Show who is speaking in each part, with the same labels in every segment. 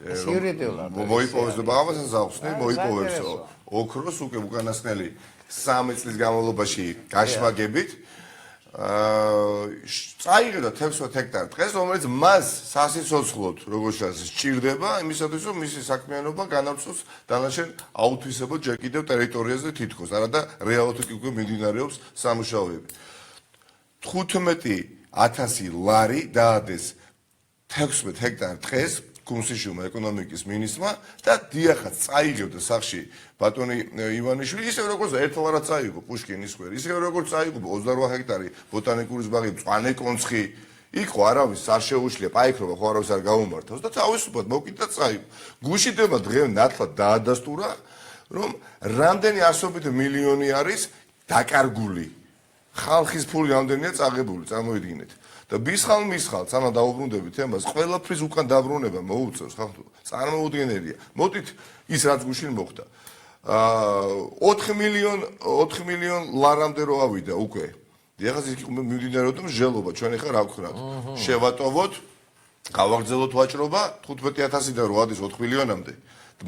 Speaker 1: მოიპოვეს და ბაღავას ზავხსნი მოიპოვეს ოქროს უკვე უკანასკნელი 3 წლის განმავლობაში გაშმაგებით წაიღება 11 ჰექტარი დღეს რომელიც მას სასიცოცხლოდ როგორც ჩანს სჭირდება იმისათვის რომ მისი საქმიანობა განავსოს დანარჩენ აუთვისებელ ჯერ კიდევ ტერიტორიაზე თითქოს არადა რეალურად უკვე მიმდინარეობს სამუშაოები 15,000 ლარი დაადეს 16 ჰექტარი დღეს კუნსიშვილმა ეკონომიკის მინისტრმა და დიახაც წაიღებდა სახში ბატონი ივანიშვილი ისე როგორც ერთლარად წაიღო პუშკინის სკვერი ისე როგორც წაიღო 28 ჰექტარი ბოტანიკური ბაღი მწვანე კონცხი იქ ხო არავის არ შეუშლია პაიქრობა ხო არავის არ გაუმართავს და თავისუფლად მოკიდა წაიღო გუშინდება დღე ნათლად დაადასტურა რომ რამდენი ასობით მილიონი არის დაკარგული ხალხის ფული რამდენია წაღებული წარმოიდგინეთ და მისხალ სანამ დაუბრუნდებით ემას ყველაფრის უკან დაბრუნება მოუწევს ხალხო წარმოუდგენელია მოდით ის რაც გუშინ მოხდა 4 მილიონ ლარამდე რო ავიდა უკვე ეხლა ის მიმდინარეობდა მსჯელობა ჩვენ ეხლა რა ვქნათ შევატოვოთ გავაგრძელოთ ვაჭრობა 15,000-დან რო ადის 4 მილიონამდე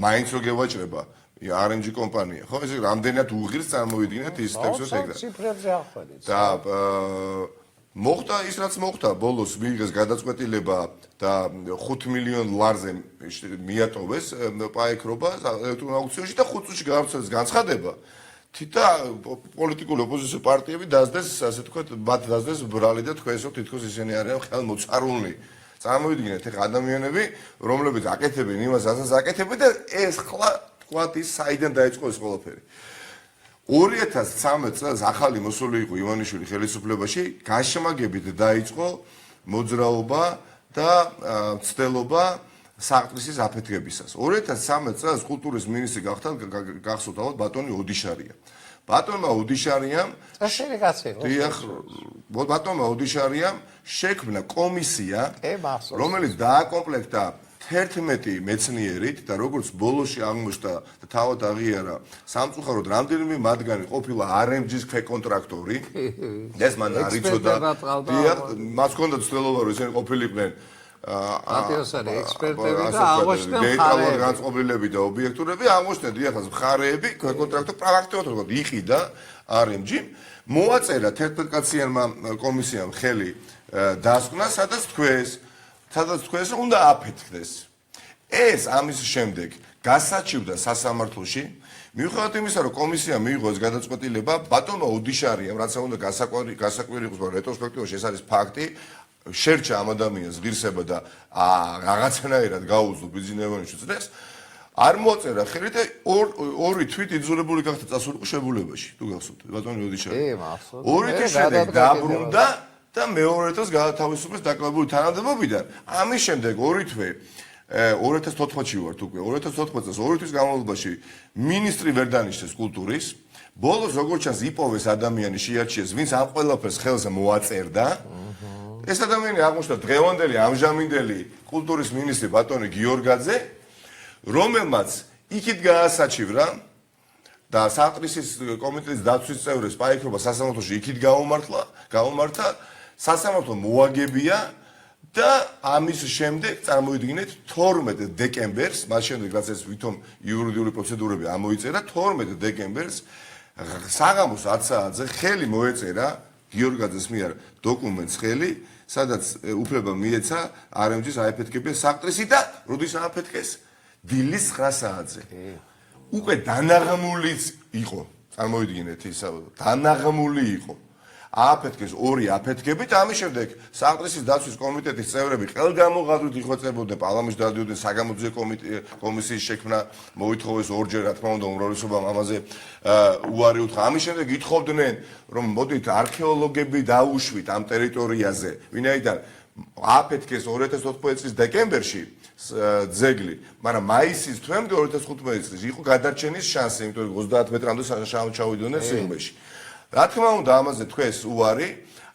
Speaker 1: მაინც რო გევაჭრება RMG კომპანია ხო ეს რამდენად უღირს წარმოვიდგინეთ ის 16 ჰექტარი
Speaker 2: ციფრებზე ახვედით
Speaker 1: და მოხდა ის რაც მოხდა ბოლოს მიიღეს გადაწყვეტილება და 5 მილიონ ლარზე მიატოვეს პაექრობა ელექტრონულ აუქციონში და 5 წუთში გაავრცელეს განცხადება თითქოს პოლიტიკური ოპოზიციური პარტიები დაძდეს ასე თქვა მათ დაძდეს ბრალი და თქვენს რომ თითქოს ისინი არიან ხელმოწარულნი წარმოვიდგინეთ ეხლა ადამიანები რომლებიც აკეთებენ იმას რასაც აკეთებენ და ეს ხლა თქვა ის საიდან დაიწყო ეს ყველაფერი 2013 წელს ახალი მოსული იყო ივანიშვილი ხელისუფლებაში გაშმაგებით დაიწყო მოძრაობა და ცდელობა საყდრისის აფეთქებისას 2013 წელს კულტურის მინისტრი გახსოვთ ალბათ ბატონი ოდიშარია ბატონმა ოდიშარიამ ბატონმა ოდიშარიამ შექმნა კომისია რომელიც დააკომპლექტა 11 მეცნიერით და როგორც ბოლოში აღმოჩნდა და თავად აღიარა სამწუხაროდ რამდენიმე მათგანი ყოფილა RMG-ს ქვეკონტრაქტორი ეს მან არ იცოდა მას ჰქონდა ცდილობა რომ ისინი ყოფილიყვნენ
Speaker 2: ექსპერტები და აღმოჩნდნენ
Speaker 1: დეტალურად განწყობილები და ობიექტურები აღმოჩნდნენ დიახაც მხარეები ქვეკონტრაქტორ პრაქტიკულად იყიდა RMG მოაწერა 11 კაციანმა კომისიამ ხელი დასკვნა სადაც თქვენს უნდა აფეთქდეს. ეს ამის შემდეგ გასაჩივდა სასამართლოში, მიუხედავად იმისა, რომ კომისია მიიღო ეს გადაწყვეტილება, ბატონმა ოდიშარიამ, რაც უნდა გასაკვირი იყოს, რომ რეტროსპექტივაში ეს არის ფაქტი, შერჩა ამ ადამიანს ღირსება და რაღაცნაირად გაუძლო ბიზნესოვანში წრეს, არ მოაწერა ხელი და ორი თვით იძულებული გახდა წასულიყო შებულებაში. თუ გახსოვთ, ბატონი ოდიშარი. ორი თვის შემდეგ დაბრუნდა და მეორე დღეს გაათავისუფლეს დაკლებული თანამდებობიდან. ამის შემდეგ ორი თვე 2014-ში ვართ უკვე 2014 წელს ორი თვის განმავლობაში მინისტრი ვერ დანიშნეს კულტურის. ბოლოს როგორც ჩანს იპოვეს ადამიანი შეარჩიეს, ვინც ამ ყველაფერს ხელზე მოაწერდა. ეს ადამიანი აღმოჩნდა დღევანდელი ამჟამინდელი კულტურის მინისტრი ბატონი გიორგაძე, რომელმაც იქით გაასაჩივრა და საყდრისის კომიტეტის დაცვის წევრი პაიქრობა სასამართლოში იქით გაუმართა სასამართლო მოაგებია და ამის შემდეგ წარმოიდგინეთ 12 დეკემბერს, მას შემდეგ რაც ეს ვითომ იურიდიული პროცედურები ამოიწერა, 12 დეკემბერს საღამოს 10 საათზე ხელი მოეწერა გიორგაძეს მიერ დოკუმენტს ხელი, სადაც უფლება მიეცა RMG-ს აეფეთქებინა საყდრისი და როდის ააფეთქეს? დილის 9 საათზე. უკვე დანაღმულიც იყო, წარმოიდგინეთ ის, დანაღმული იყო. ააფეთქეს ორი აფეთქებით, ამის შემდეგ საყდრისის დაცვის კომიტეტის წევრები ყველგამოღადვით იხვეწებოდნენ პარლამენტში დადიოდნენ საგამოძიებო კომისიის შექმნა, მოითხოვეს ორჯერ, რა თქმა უნდა, უმრავლესობამ ამაზე უარი უთხრა. ამის შემდეგ ითხოვდნენ, რომ მოდით არქეოლოგები დაუშვით ამ ტერიტორიაზე, ვინაიდან ააფეთქეს 2014 წლის დეკემბერში ძეგლი, მაგრამ მაისის თვემდე 2015 წლის იყო გადარჩენის შანსი, იმიტომ რომ 30 მეტრამდე ჩავიდნენ სიღრმეში. რა თქმა უნდა, ამაზე თქვენს უარი.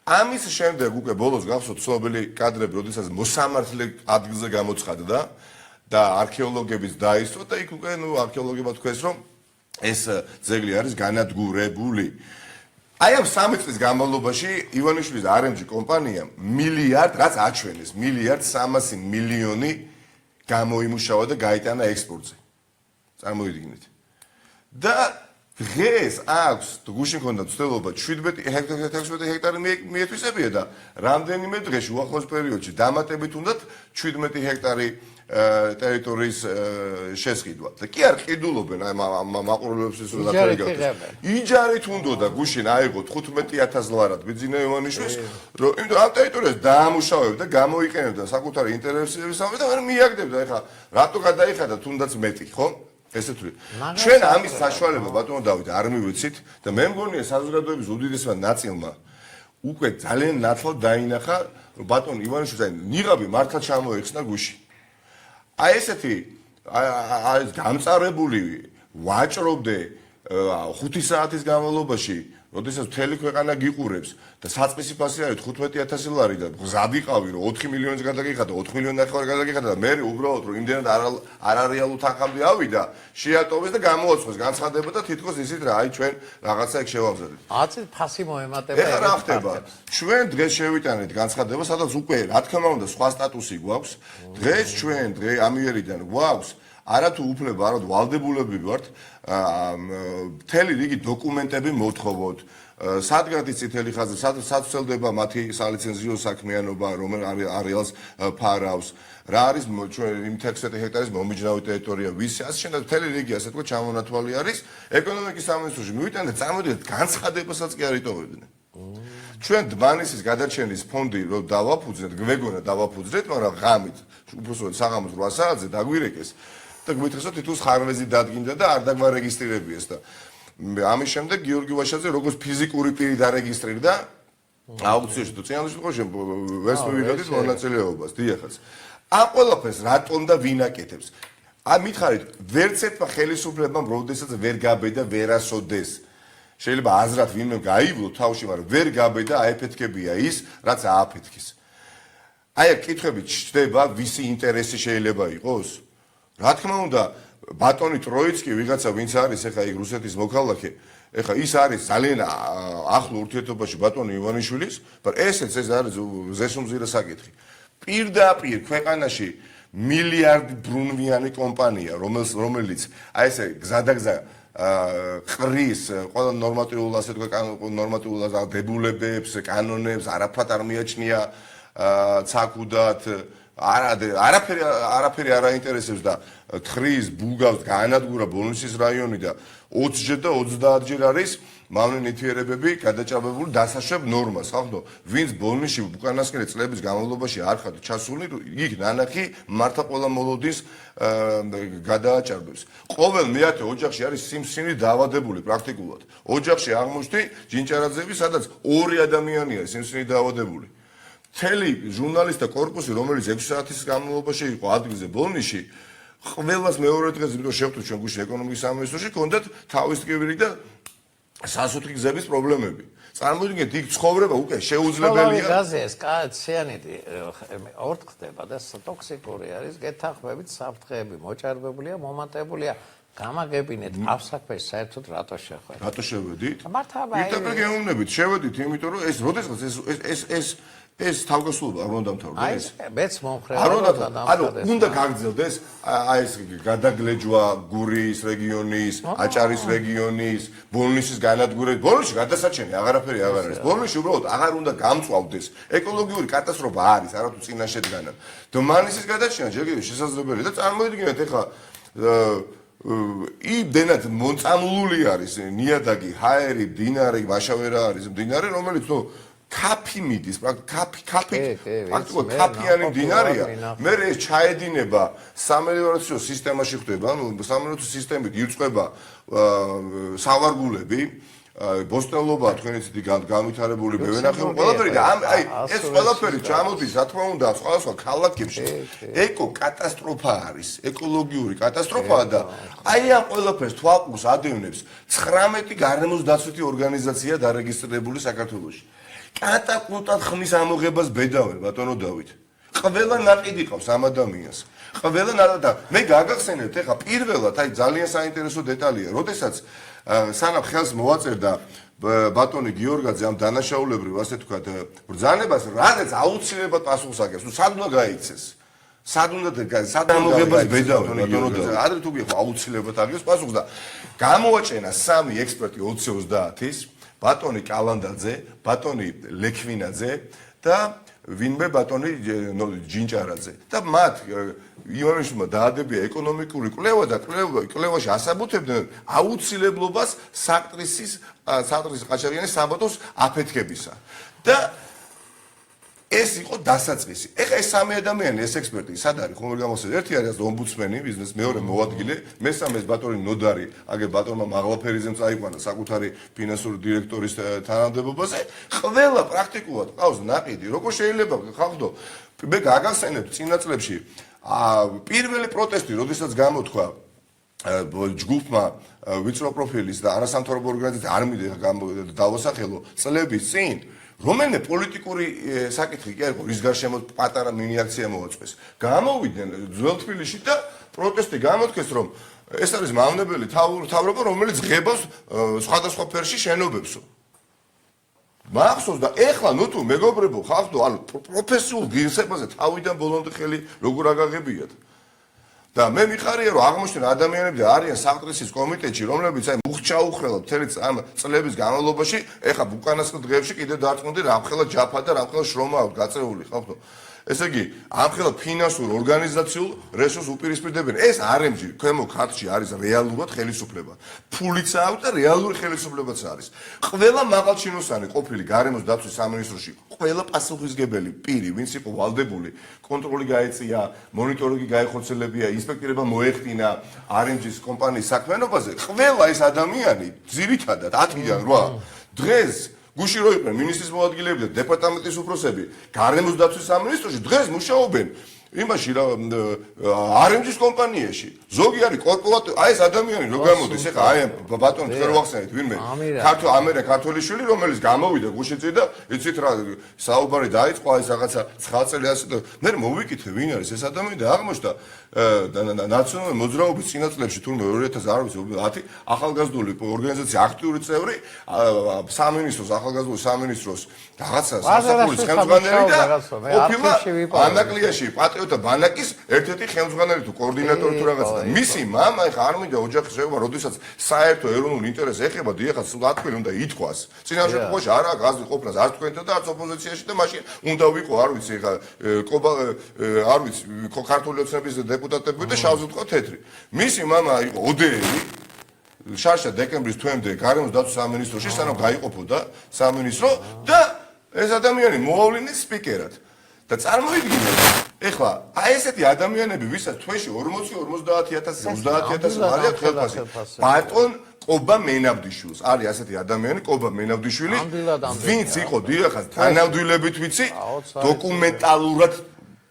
Speaker 1: ამის შემდეგ უკვე ბოლოს გახსოვთ ცნობილი კადრები, როდესაც მოსამართლე ადგილზე გამოცხადდა და არქეოლოგებიც დაისწრო და იქ უკვე არქეოლოგებმა თქვეს, რომ ეს ძეგლი არის განადგურებული. აი ამ 3 წლის განმავლობაში ივანიშვილის RMG კომპანიამ მილიარდ, რაც აჩვენეს, 1,3 მილიონი გამოიმუშავა და გაიტანა ექსპორტზე. წარმოიდგინეთ. და დღეს აქვს გუშინ ქონდა ცდილობა 17 ჰექტარი მიეთვისებია და რამდენიმე დღეში უახლოეს პერიოდში დამატებით უნდათ 17 ჰექტარი ტერიტორიის შესყიდვა. და კი არ ყიდულობენ აი მაყურებლებს ის უნდა დაიგავდეს. იჯარით უნდოდა გუშინ აიღოთ 15,000 ლარად ბიძინა ივანიშვილს, რომ იმიტომ ამ ტერიტორიას დაამუშავებდა, გამოიყენებდა საკუთარი ინტერესებისამებრ და ვერ მიაგდებდა. ეხლა რატო გადაიხადა თუნდაც მეტი, ხო? ესე თუ ჩვენ ამის საშუალება ბატონო დავით არ მივიცით და მე მგონია საზოგადოების უდიდესმა ნაწილმა უკვე ძალიან ნათლად დაინახა რომ ბატონ ივანიშვილს ნიღაბი მართლა ჩამოეხსნა გუში. აი ესეთი აი გამწარებული ვაჭრობდე 5 საათის განმავლობაში, როდესაც მთელი ქვეყანა გიყურებს და საწყისი ფასი არის 15,000 ლარი და გზადიყავი რომ 4 მილიონს გადაგიხადა, 4 მილიონი ნახევარი გადაგიხადა და მე უბრალოდ რომ იმდენად არარეალურ თანხამდე ავიდა, შეატოვეს და გამოაცხოს განცხადება და თითქოს ისიც რა, აი ჩვენ რაღაცა ეგ შევავზადეთ.
Speaker 3: აცი ფასი მოემატება.
Speaker 1: ეხლა რა ხდება? ჩვენ დღეს შევიტანეთ განცხადება, სადაც უკვე რა თქმა უნდა სხვა სტატუსი გვაქვს. დღეს ჩვენ ამიერიდან გვაქვს არათუ უფლება, არათუ ვალდებულები ვართ მთელი რიგი დოკუმენტები მოვთხოვოთ. სადგადის წითელი ხაზი, სად ვრცელდება მათი სალიცენზიო საქმიანობა, რომელ არეალს ფარავს, რა არის ჩვენ იმ 16 ჰექტარის მომიჯნავი ტერიტორია, ვის ასე შემდეგ მთელი რიგი ასე თქვა ჩამონათვალი არის ეკონომიკის სამინისტროში. მივიტანეთ, წამოდით განცხადებასაც კი არ იტოვებდნენ. ჩვენ დმანისის გადარჩენის ფონდი რომ დავაფუძნეთ, გვეგონა დავაფუძნეთ, მაგრამ ღამით, უბრალოდ საღამოს 8 საათზე დაგვირეკეს. და გვითხრესო თითქოს ხარვეზი დადგინდა და არ დაგმარეგისტრირებიეს და ამის შემდეგ გიორგი ვაშაძე როგორც ფიზიკური პირი დარეგისტრირდა აუქციაში თუ წინასწარ შემთხვევაში ვერც მივიღეთ მონაწილეობას დიახაც. ამ ყველაფერს რატომ და ვინ აკეთებს? აი მითხარით, ვერც ერთმა ხელისუფლებამ როდესაც ვერ გაბედა ვერასოდეს. შეიძლება აზრად ვინმე გაივლო თავში, მაგრამ ვერ გაბედა აეფეთქებია ის, რაც ააფეთქის. აი აქ კითხვები ჩდება, ვისი ინტერესი შეიძლება იყოს? რა თქმა უნდა, ბატონი ტროიცკი ვიღაცა ვინც არის ეხა იქ რუსეთის მოქალაქე, ეხა ის არის ძალიან ახლო ურთიერთობაში ბატონი ივანიშვილის, მაგრამ ეს არის ზესუმზირა საკითხი. პირდაპირ ქვეყანაში მილიარდი ბრუნვიანი კომპანია, რომელიც აი ესე გზადაგზა ყრის ყველა ნორმატიულ ასე თქვა ნორმატიულ დებულებებს, კანონებს არაფრად არ მიაჩნია ცაკუდად არაფერი არ აინტერესებს და თხრის ბულგავს გაანადგურა ბოლნისის რაიონი და 20ჯერ და 30ჯერ არის მავნე ნივთიერებები გადაჭაბებული დასაშვებ ნორმას, ხალხო, ვინც ბოლნისში უკანასკნელი წლების განმავლობაში არ ხართ ჩასული, იქ ნანახი მართლა ყველა მოლოდის გადააჭარბებს. ყოველ მეათე ოჯახში არის სიმსინი დაავადებული პრაქტიკულად. ოჯახში აღმოჩნდი ჯინჭარაძეები, სადაც 2 ადამიანია სიმსინი დაავადებული. მთელი ჟურნალისტთა კორპუსი, რომელიც 6 საათის განმავლობაში იყო ადგილზე ბოლნისში, ყველას მეორე დღეს, იმიტომ შევხვდით ჩვენ გუშინ ეკონომიკის სამინისტროში, ჰქონდათ თავის ტკივილი და სასუთხი გზების პრობლემები. წარმოიდგინეთ, იქ ცხოვრება უკვე შეუძლებელია.
Speaker 3: გაზი ეს კაციანიდი ორთ ხდება და ტოქსიკური არის, გეთანხმებით საფრთხეები მოჭარბებულია, მომატებულია. გამაგებინეთ ამ საქმეს საერთოდ რატო შეხვედით?
Speaker 1: რატო შევედით?
Speaker 3: მართლა
Speaker 1: პირდაპირ გეუბნებით, შევედით, იმიტომ რომ ეს როდესაც ეს თავგასულობა არ უნდა დამთავრდეს.
Speaker 3: აი მეც მომხრეა.
Speaker 1: არ უნდა დამთავრდეს. უნდა გაგრძელდეს აი ეს გადაგლეჯვა გურიის რეგიონის, აჭარის რეგიონის, ბოლნისის განადგურება. ბოლნისში გადასაჩენი აღარაფერი აღარ არის. ბოლნისში უბრალოდ აღარ უნდა გამწვავდეს. ეკოლოგიური კატასტროფა არის, არათუ წინაშე დგანან. დმანისის გადარჩენა ჯერ კიდევ შესაძლებელია და წარმოიდგინეთ ეხლა იმდენად მოწამლული არის ნიადაგი, ჰაერი, მდინარე, ვაშავერა არის მდინარე, რომელიც კაფი მიდის, კაფიანი მდინარეა. მე ეს ჩაედინება სამელიორაციო სისტემაში ხდება, სამელიორაციო სისტემით ირწყვება სავარგულები, ბოსტნეულობა თქვენი ცეთი განვითარებული მევენახეობა ყველაფერი და აი ეს ყველაფერი ჩამოდის, რა თქმა უნდა, სხვადასხვა ქალაქებში. ეკოკატასტროფა არის, ეკოლოგიური კატასტროფაა და აი ამ ყველაფერს თვალყურს ადევნებს 19 გარემოს დაცვითი ორგანიზაცია დარეგისტრირებული საქართველოში. კატაკუტად ხმის ამოღებას ბედავენ ბატონო დავით. ყველა ნაყიდი ყავს ამ ადამიანს. ყველა და მე გაგახსენებთ ეხლა პირველად აი ძალიან საინტერესო დეტალია, როდესაც სანამ ხელს მოვაწერდა ბატონი გიორგაძე ამ დანაშაულებრივ ასე თქვა ბრძანებას, რადგან აუცილებლად პასუხს აკეთებს, თუ სად უნდა გაიქცეს. სად უნდა გამოგებას ბედავენ ადრე თუ გიხო აუცილებლად აღიოს პასუხს და გამოაჩენა სამი ექსპერტი 2030-ის ბატონი კალანდაძე, ბატონი ლექვინაძე და ვინმე ბატონი ჯინჭარაძე და მათ იმავეშმა დაადებია ეკონომიკური კვლევა და კვლევაში ასაბუთებდნენ აუცილებლობას საკტრისის ყაჩაღიანის საბადოს აფეთქებისა და ეს იყო დასაწყისი. ეხლა ეს სამი ადამიანი, ეს ექსპერტი, სად არის? ხომ ვერ გამოსცემ. ერთი არის ომბუდსმენი, ბიზნეს მეორე მოადგილე, მესამე ბატონი ნოდარი, აგე ბატონმა მაღლაფერიძემ წაიყვანა საკუთარი ფინანსური დირექტორის თანამდებობაზე. ყველა პრაქტიკულად ყავს ნაყიდი. როგორ შეიძლება ხალხო? მე გაგახსენებთ წინა წლებში პირველი პროტესტი, როდესაც გამოთქვა ჯგუფმა ვიწრო პროფილის და არასამთავრობო ორგანიზაცია არ მივიდა დავასახელო წლების წინ რომელიმე პოლიტიკური საკითხი კი არ იყო, რის გარშემო პატარა მინი აქცია მოაწყვეს. გამოვიდნენ ძველ თბილისში და პროტესტი გამოთქვეს, რომ ეს არის მავნებელი თავრობა, რომელიც ღებავს სხვადასხვა ფერში შენობებსო. მახსოვს და ეხლა ნუ თუ მეგობრებო, ხალხო, ანუ პროფესიულ ღირსებაზე თავიდან ბოლომდე ხელი როგორ აგაღებიათ. და მე მიხარია რომ აღმოჩნდა ადამიანები არიან საკტრისის კომიტეტში, რომლებიც აი მუხჩაუხრელად მთელი ამ წლების განმავლობაში, ეხლა უკანასკნელ დღეებში კიდევ დარწმუნდი რამხელა ჯაფა და რამხელა შრომა აქვს გაწეული, ხალხო. ესე იგი, ამხელა ფინანსურ ორგანიზაციულ რესურსს უპირისპირდებიან. ეს RMG ქვემო ქართლში არის რეალურად ხელისუფლება. ფულიც აქვს და რეალური ხელისუფლებაც არის. ყველა მაღალჩინოსანი ყოფილი გარემოს დაცვის სამინისტროში, ყველა პასუხისმგებელი პირი, ვინც იყო ვალდებული, კონტროლი გაეწია, მონიტორინგი გაეხორციელებია, ინსპექტორებმა მოეხდინა RMG-ის კომპანიის საქმიანობაზე, ყველა ეს ადამიანი ძირითადად 10-დან 8 დღეს გუში რო იყვნენ მინისტრის მოადგილეები და დეპარტამენტის უფროსები გარემოს დაცვის სამინისტროში დღეს მუშაობენ იმაში RMG-ის კომპანიაში ზოგი არის კორპორატი აი ეს ადამიანი რო გამოდის ეხლა აი ბატონი თქვენ რო ახსენეთ ვინმე ქართველიშვილი რომელიც გამოვიდა გუშინწინ და იცით რა საუბარი დაიწყო აი ეს რაღაცა 9 წელი ასე და მე მოვიკითხე ვინ არის ეს ადამიანი და აღმოჩნდა ნაციონალური მოძრაობის წინაწლებში თურმე 2010 ახალგაზრდული ორგანიზაცია აქტიური წევრი სამინისტროს ახალგაზრდული სამინისტროს რაღაცა სასახურის ხელმძღვანელი და ყოფილა ანაკლიაში პატრიოტთა ბანაკის ერთ-ერთი ხელმძღვანელი თუ კოორდინატორი თუ რაღაცა და მისი მამა ეხა არ მინდა ოჯახის შეება როდესაც საერთო ეროვნულ ინტერესს ეხება დიახაც სულ უნდა ითქვას წინაშე ყოველში არა გაზი ყოფნას არც თქვენთან და არც ოპოზიციაში და მაშინ უნდა ვიყო არ ვიცი ეხა კობა არ ვიცი ქართული ოცნების დეპუტატები და შავზუთყო თეთრი მისი მამა იყო ოდეელი შარშა დეკემბრის თვემდე გარემოს დაცვის სამინისტროში სანამ გაიყოფოდა სამინისტრო და ეს ადამიანი მოავლინეს სპიკერად და წარმოიდგინეთ ეხლა აი ესეთი ადამიანები ვისაც თვეში 40-50000 30000 მალე ხელფასი ბატონ ყობა მენავდიშვილს არის ასეთი ადამიანი ყობა მენავდიშვილი ვინც იყო დიახაც თანამდებობით ვიცი დოკუმენტალურად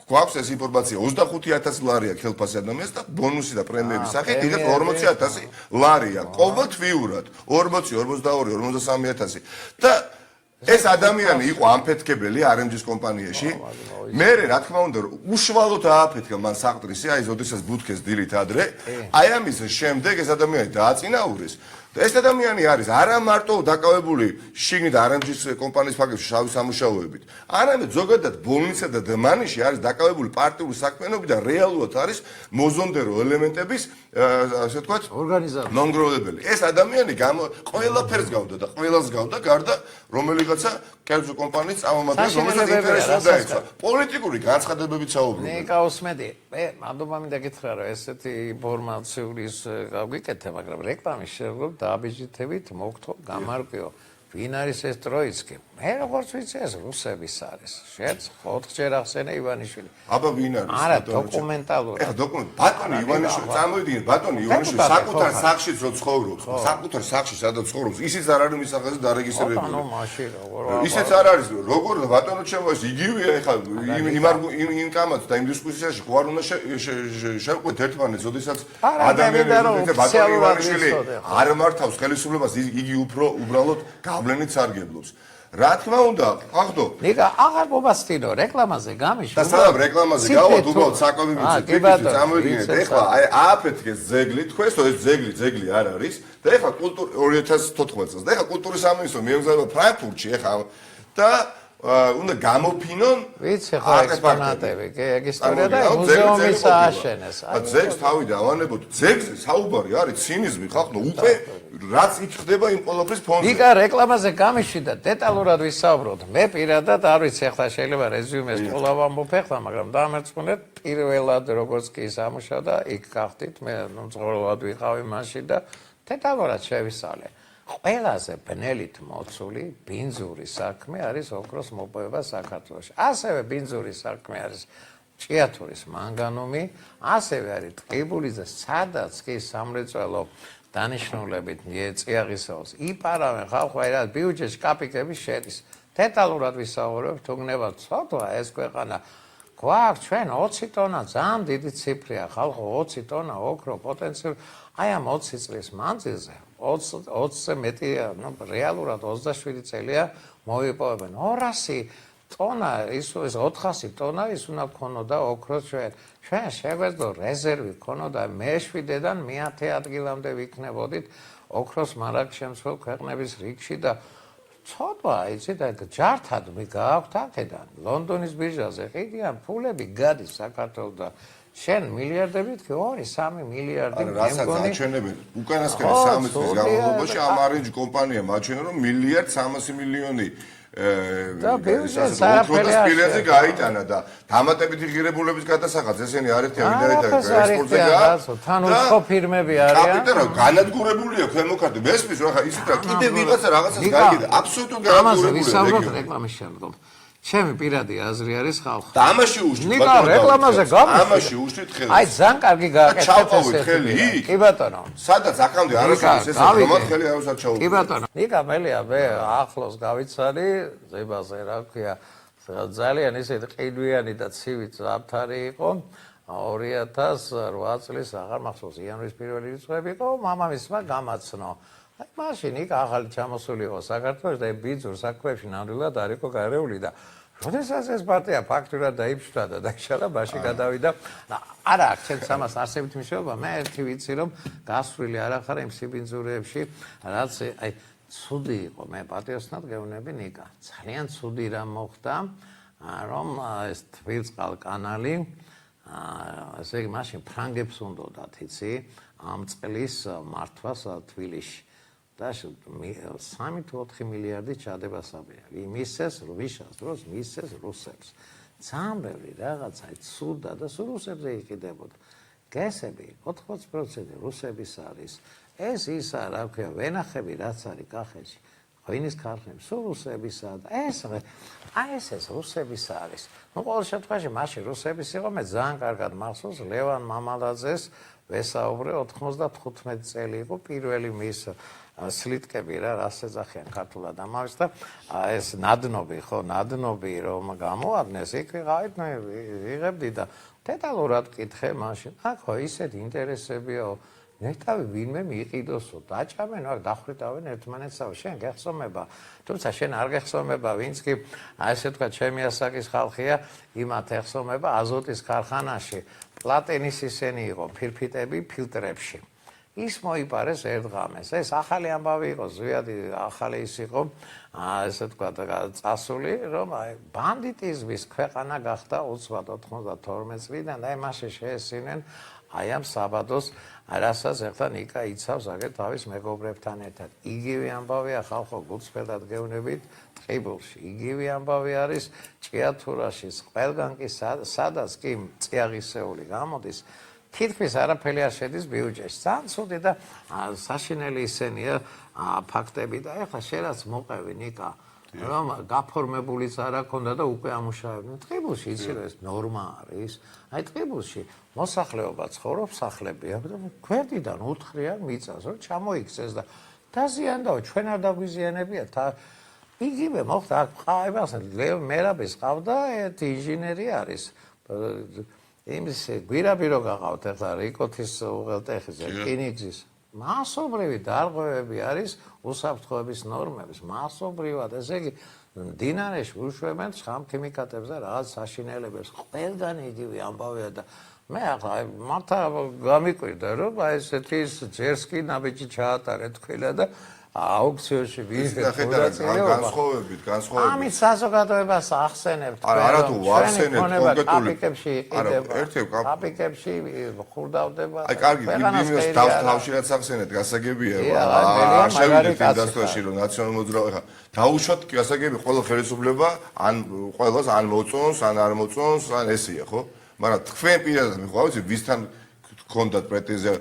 Speaker 1: გვაქვს ეს ინფორმაცია 25000 ლარია ხელფასი ადამიანს და ბონუსი და პრემიების სახით კიდევ 40000 ლარია ყობა თვიურად 40 42 53000 და ეს ადამიანი იყო ამფეთქებელი RMG-ის კომპანიაში. მე რა თქმა უნდა უშუალოდ ააფეთქა მან საკტრისი, აი ზოდესაც ბუთქეს დილით ადრე. აი ამის შემდეგ ეს ადამიანი დააწინაურეს. და ეს ადამიანი არის არა მარტო დაკავებული შიგნით RMG-ის კომპანიის ფაქტებში შავი სამუშაოებით. არამედ ზოგადად ბოლნისა და დმანიში არის დაკავებული პარტიული საქმიანობით და რეალურად არის მოზონდერო ელემენტების ასე ვთქვათ
Speaker 3: ორგანიზაცია
Speaker 1: მონგროლებელი. ეს ადამიანი ყველაფერს გავდა და ყველას გავდა გარდა რომელიღაცა კერძო კომპანიის წარმომადგენლს რომელსაც ინტერესი უნდა ეცვა. პოლიტიკური განცხადებებით საუბრობენ.
Speaker 3: ნიკაუსმედი, მე მადლობა მინდა გითხრა რომ ესეთი ინფორმაციული გავიკეთე, მაგრამ რეკლამის შეგვიძლია დააბეჭდებით მოგთო გამარკვიო ვინ არის ეს ტროიცკი მე როგორც ვიცი ეს რუსების არის შეც 4-ჯერ ახსენე ივანიშვილი
Speaker 1: აბა ვინ არის
Speaker 3: არა დოკუმენტალურად
Speaker 1: ეხა დოკუმენტ ბატონი ივანიშვილი წარმოიდგინეთ ბატონი ივანიშვილი საკუთარ სახლში რო ცხოვრობს საკუთარ სახლში სადაც ცხოვრობს ისიც არ არის მის სახელზე დარეგისტრირებული
Speaker 3: ანუ მაშინ როგორ
Speaker 1: ისიც არ არის როგორ ბატონო ჩემო ეს იგივეა ეხა იმ კამაც და იმ დისკუსიაში ხო არ უნდა შევყვეთ ერთმანეთს ოდესაც ადამიანები ბატონი ივანიშვილი არ მართავს ხელისუფლებას იგი უფრო უბრალოდ გავლენით სარგებლობს რა თქმა უნდა, ხახდო.
Speaker 3: ნიკა, აღარ მობასტინო რეკლამაზე გამიშვა.
Speaker 1: და სანამ რეკლამაზე გავად უბრალოდ საკვები ვიცით, ფიქრით წამოვიდგინეთ. ეხლა აი ააფეთქეს ძეგლი, თქვენს ეს ძეგლი არ არის და ეხლა კულტურა 2014 წელს და ეხლა კულტურის სამინისტრო მიემგზავრება ფრანკფურტში ეხლა და უნდა გამოფინონ
Speaker 3: ვიცი ხო ექსპონატები, კი, ეგ ისტორია და მუზეუმის ააშენეს.
Speaker 1: ძეგლს თავი დავანებოთ. ძეგლზე საუბარი არის ცინიზმი, ხალხო, უკვე რაც იწხდება იმ ყოველფრის ფონზე.
Speaker 3: იკა რეკლამაზე გამიშვიდა, დეტალურად ვისაუბროთ. მე პირადად არ ვიცი, ახლა შეიძლება რეზიუმეს ყველა ვამბობ ახლა, მაგრამ დამერწმუნეთ, პირველად როგორც კი სამუშავდა, იქ გახდით, მე მწვერვალად ვიყავი მაშინ და დეტალურად შევისწავლე. ყველაზე ბნელით მოცული ბინძური საქმე არის ოქროს მოპოვება საქართველოში. ასევე ბინძური საქმე არის ჭიათურის მანგანუმი, ასევე არის ტყიბულიძე, სადაც კი სამრეწველო დანიშნულებით წიაღისეულს იპარავენ ხალხო, აი რა ბიუჯეტში კაპიკები შედის. დეტალურად ვისაუბრებ, თუ გნებავთ ცოდვა ეს ქვეყანა გვაქვს ჩვენ 20 ტონა, ძალიან დიდი ციფრია, ხალხო 20 ტონა ოქრო პოტენციალ, აი ამ 20 წლის მანძილზე 20-ზე მეტია, ნუ რეალურად 27 წელია მოიპოვებენ 200 ტონა, ის 400 ტონა ის უნდა ქონოდა ოქრო ჩვენ შეგვეძლო რეზერვი ქონოდა მე-7-დან მე-10 ადგილამდე ვიქნებოდით ოქროს მარაგშემცველ ქვეყნების რიგში და ცოდვა იცით და ჯართად მიგაქვთ აქედან ლონდონის ბირჟაზე ყიდიან ფულები გადის საქართველოს შენ მილიარდებით კი 2-3 მილიარდი
Speaker 1: მე მგონი აჩვენებენ უკანასკნელი 3 წლის განმავლობაში ამ არენჯ კომპანიამ აჩვენა რომ 1.3 მილიონი და ბიუჯეტზე გაიტანა და დამატებითი ღირებულების გადასახადს ესენი არ ერთია ვიდრე ექსპორტზე
Speaker 3: თან უცხო ფირმები არიან
Speaker 1: კაპიტალო განადგურებულია ქვემოქართლ მესმის რა ხა ისიც რა კიდე ვიღაცა რაღაცას გაიგე აბსოლუტურად განადგურებულია
Speaker 3: ამაზე ვისაუბროთ რეკლამის შემდგომ ჩემი პირადი აზრი არის ხალხო.
Speaker 1: და ამაში უშლით
Speaker 3: ნიკა რეკლამაზე გამიშვი.
Speaker 1: ამაში უშლით ხელს.
Speaker 3: აი ძალიან კარგი გააკეთეთ
Speaker 1: ეს ხელი.
Speaker 3: კი ბატონო.
Speaker 1: სადაც აქამდე არასოდეს ეს რომად ხელი არუსაც ჩაუყო.
Speaker 3: კი ბატონო. ნიკა მელია მე ახლოს გავიცანი ზებაზე რა ქვია ძალიან ისეთ ყიდვიანი და ცივი ზაფთარი იყო 2008 წლის აღარ მახსოვს იანვრის პირველი რიცხვები იყო მამამისმა გამაცნო. აი მაშინ იქ ახალი ჩამოსული იყო საქართველოს და ბიძურ საქმეებში ნამდვილად არ იყო გარეული და როდესაც ეს პარტია ფაქტურად დაიფშვა და დაშალა ბაში გადავიდა არა აქ ჩემს ამას არსებით მნიშვნელობა მე ერთი ვიცი რომ გასვლილი არ ახარ იმ სიბინძურეებში რაც აი ცუდი იყო მე პატიოსნად გეუბნები ნიკა ძალიან ცუდი რამ მოხდა რომ ეს თბილწყალკანალი ესე იგი მაშინ ფრანგებს უნდათ იცი ამ წლის მართვას თბილისში და 3-4 მილიარდი ჩადება საბერავი. იმისეს რუსას დროს მისეს რუსებს. ძალიან ბევრი რაღაცა ცუდა და რუსებზე იყიდებოდა. გესები 80% რუსების არის. ეს ისა რა ქვია ვენახები რაც არის კახეთში. ღვინის ქარხნები რუსებისა და ეს რუსების არის. ნუ ყოველ შემთხვევაში მაშინ რუსების იყო მე ძალიან კარგად მახსოვს ლევან მამალაძეს ვესაუბრე 95 წელი იყო პირველი მის სლიტკები რა რას ეძახიან ქართულად ამას და ეს ნადნობი ხო ნადნობი რომ გამოაყენეს იქ ვიყავით მე ვიღებდი და დეტალურად კითხე მაშინ აქ ხო ისეთ ინტერესებიო ნეტავი ვინმე მიიყიდოსო დაჭამენ აქ დახვიტავენ ერთმანეთსავე შენ გეხსომება თუმცა შენ არ გეხსომება ვინც კი ასე თქვა ჩემი ასაკის ხალხია იმათ ეხსომება აზოტის ქარხანაში პლატინის ისენი იყო ფირფიტები ფილტრებში ის მოიპარეს ერთ ღამეს. ეს ახალი ამბავი იყო, ზვიადი ახალი ის იყო, ესე თქვა წასული, რომ ბანდიტიზმის ქვეყანა გახდა უცბად 92 წლიდან და აი მასში შეესწნენ აი ამ საბადოს, რასაც ახლა ნიკა იცავს აგერ თავის მეგობრებთან ერთად. იგივე ამბავია ხალხო გულწრფელად გეუბნებით ტყიბულში. იგივე ამბავი არის ჭიათურაში, ყველგან კი სადაც კი წიაღისეული გამოდის თითქმის არაფერი არ შედის ბიუჯეტში. ძალიან ცუდი და საშინელი ისენია ფაქტები და ეხლა შენ რაც მოყევი ნიკა რომ გაფორმებულიც არ აქონდა და უკვე ამუშავებდნენ. ტყიბულში იცი რომ ეს ნორმა არის. აი ტყიბულში მოსახლეობა ცხოვრობს სახლებია და გვერდიდან უთხრიან მიწას რომ ჩამოიქცეს და დაზიანდაო ჩვენ არ დაგვიზიანებიათ. იგივე მოხდა აქ ყავებას მერაბის ყავდა ერთი ინჟინერი არის. იმის გვირაბი რო გყავთ ახლა რიკოთის უღელტეხის რკინიგზის მასობრივი დარღვევები არის უსაფრთხოების ნორმების მასობრივად ესე იგი მდინარეში უშვებენ შხამქიმიკატებს და რაღაც საშინელებებს ყველგან იგივე ამბავია და მე ახლა მართა გამიკვირდა რომ აი ესეთი ჯერს კი ნაბიჯი ჩაატარეთ თქვილა და აუქციონში ვიღებ
Speaker 1: განსხვავებით
Speaker 3: ამით საზოგადოებას ახსენებთ
Speaker 1: არა თუ ვახსენებთ კონკრეტული
Speaker 3: კაპიკებში ხურდავდება
Speaker 1: აი კარგი იმის თავში რაც ახსენეთ გასაგებია არ შევიდეთ იმ დასტოში რომ ნაციონალურ მოძრაობა ხა დაუშვათ გასაგები ყველა ხელისუფლება ან ყველას ან მოწონს ან არ მოწონს ან ესეა ხო მაგრამ თქვენ პირადად ხო ვიცი ვისთან გქონდათ პრეტენზია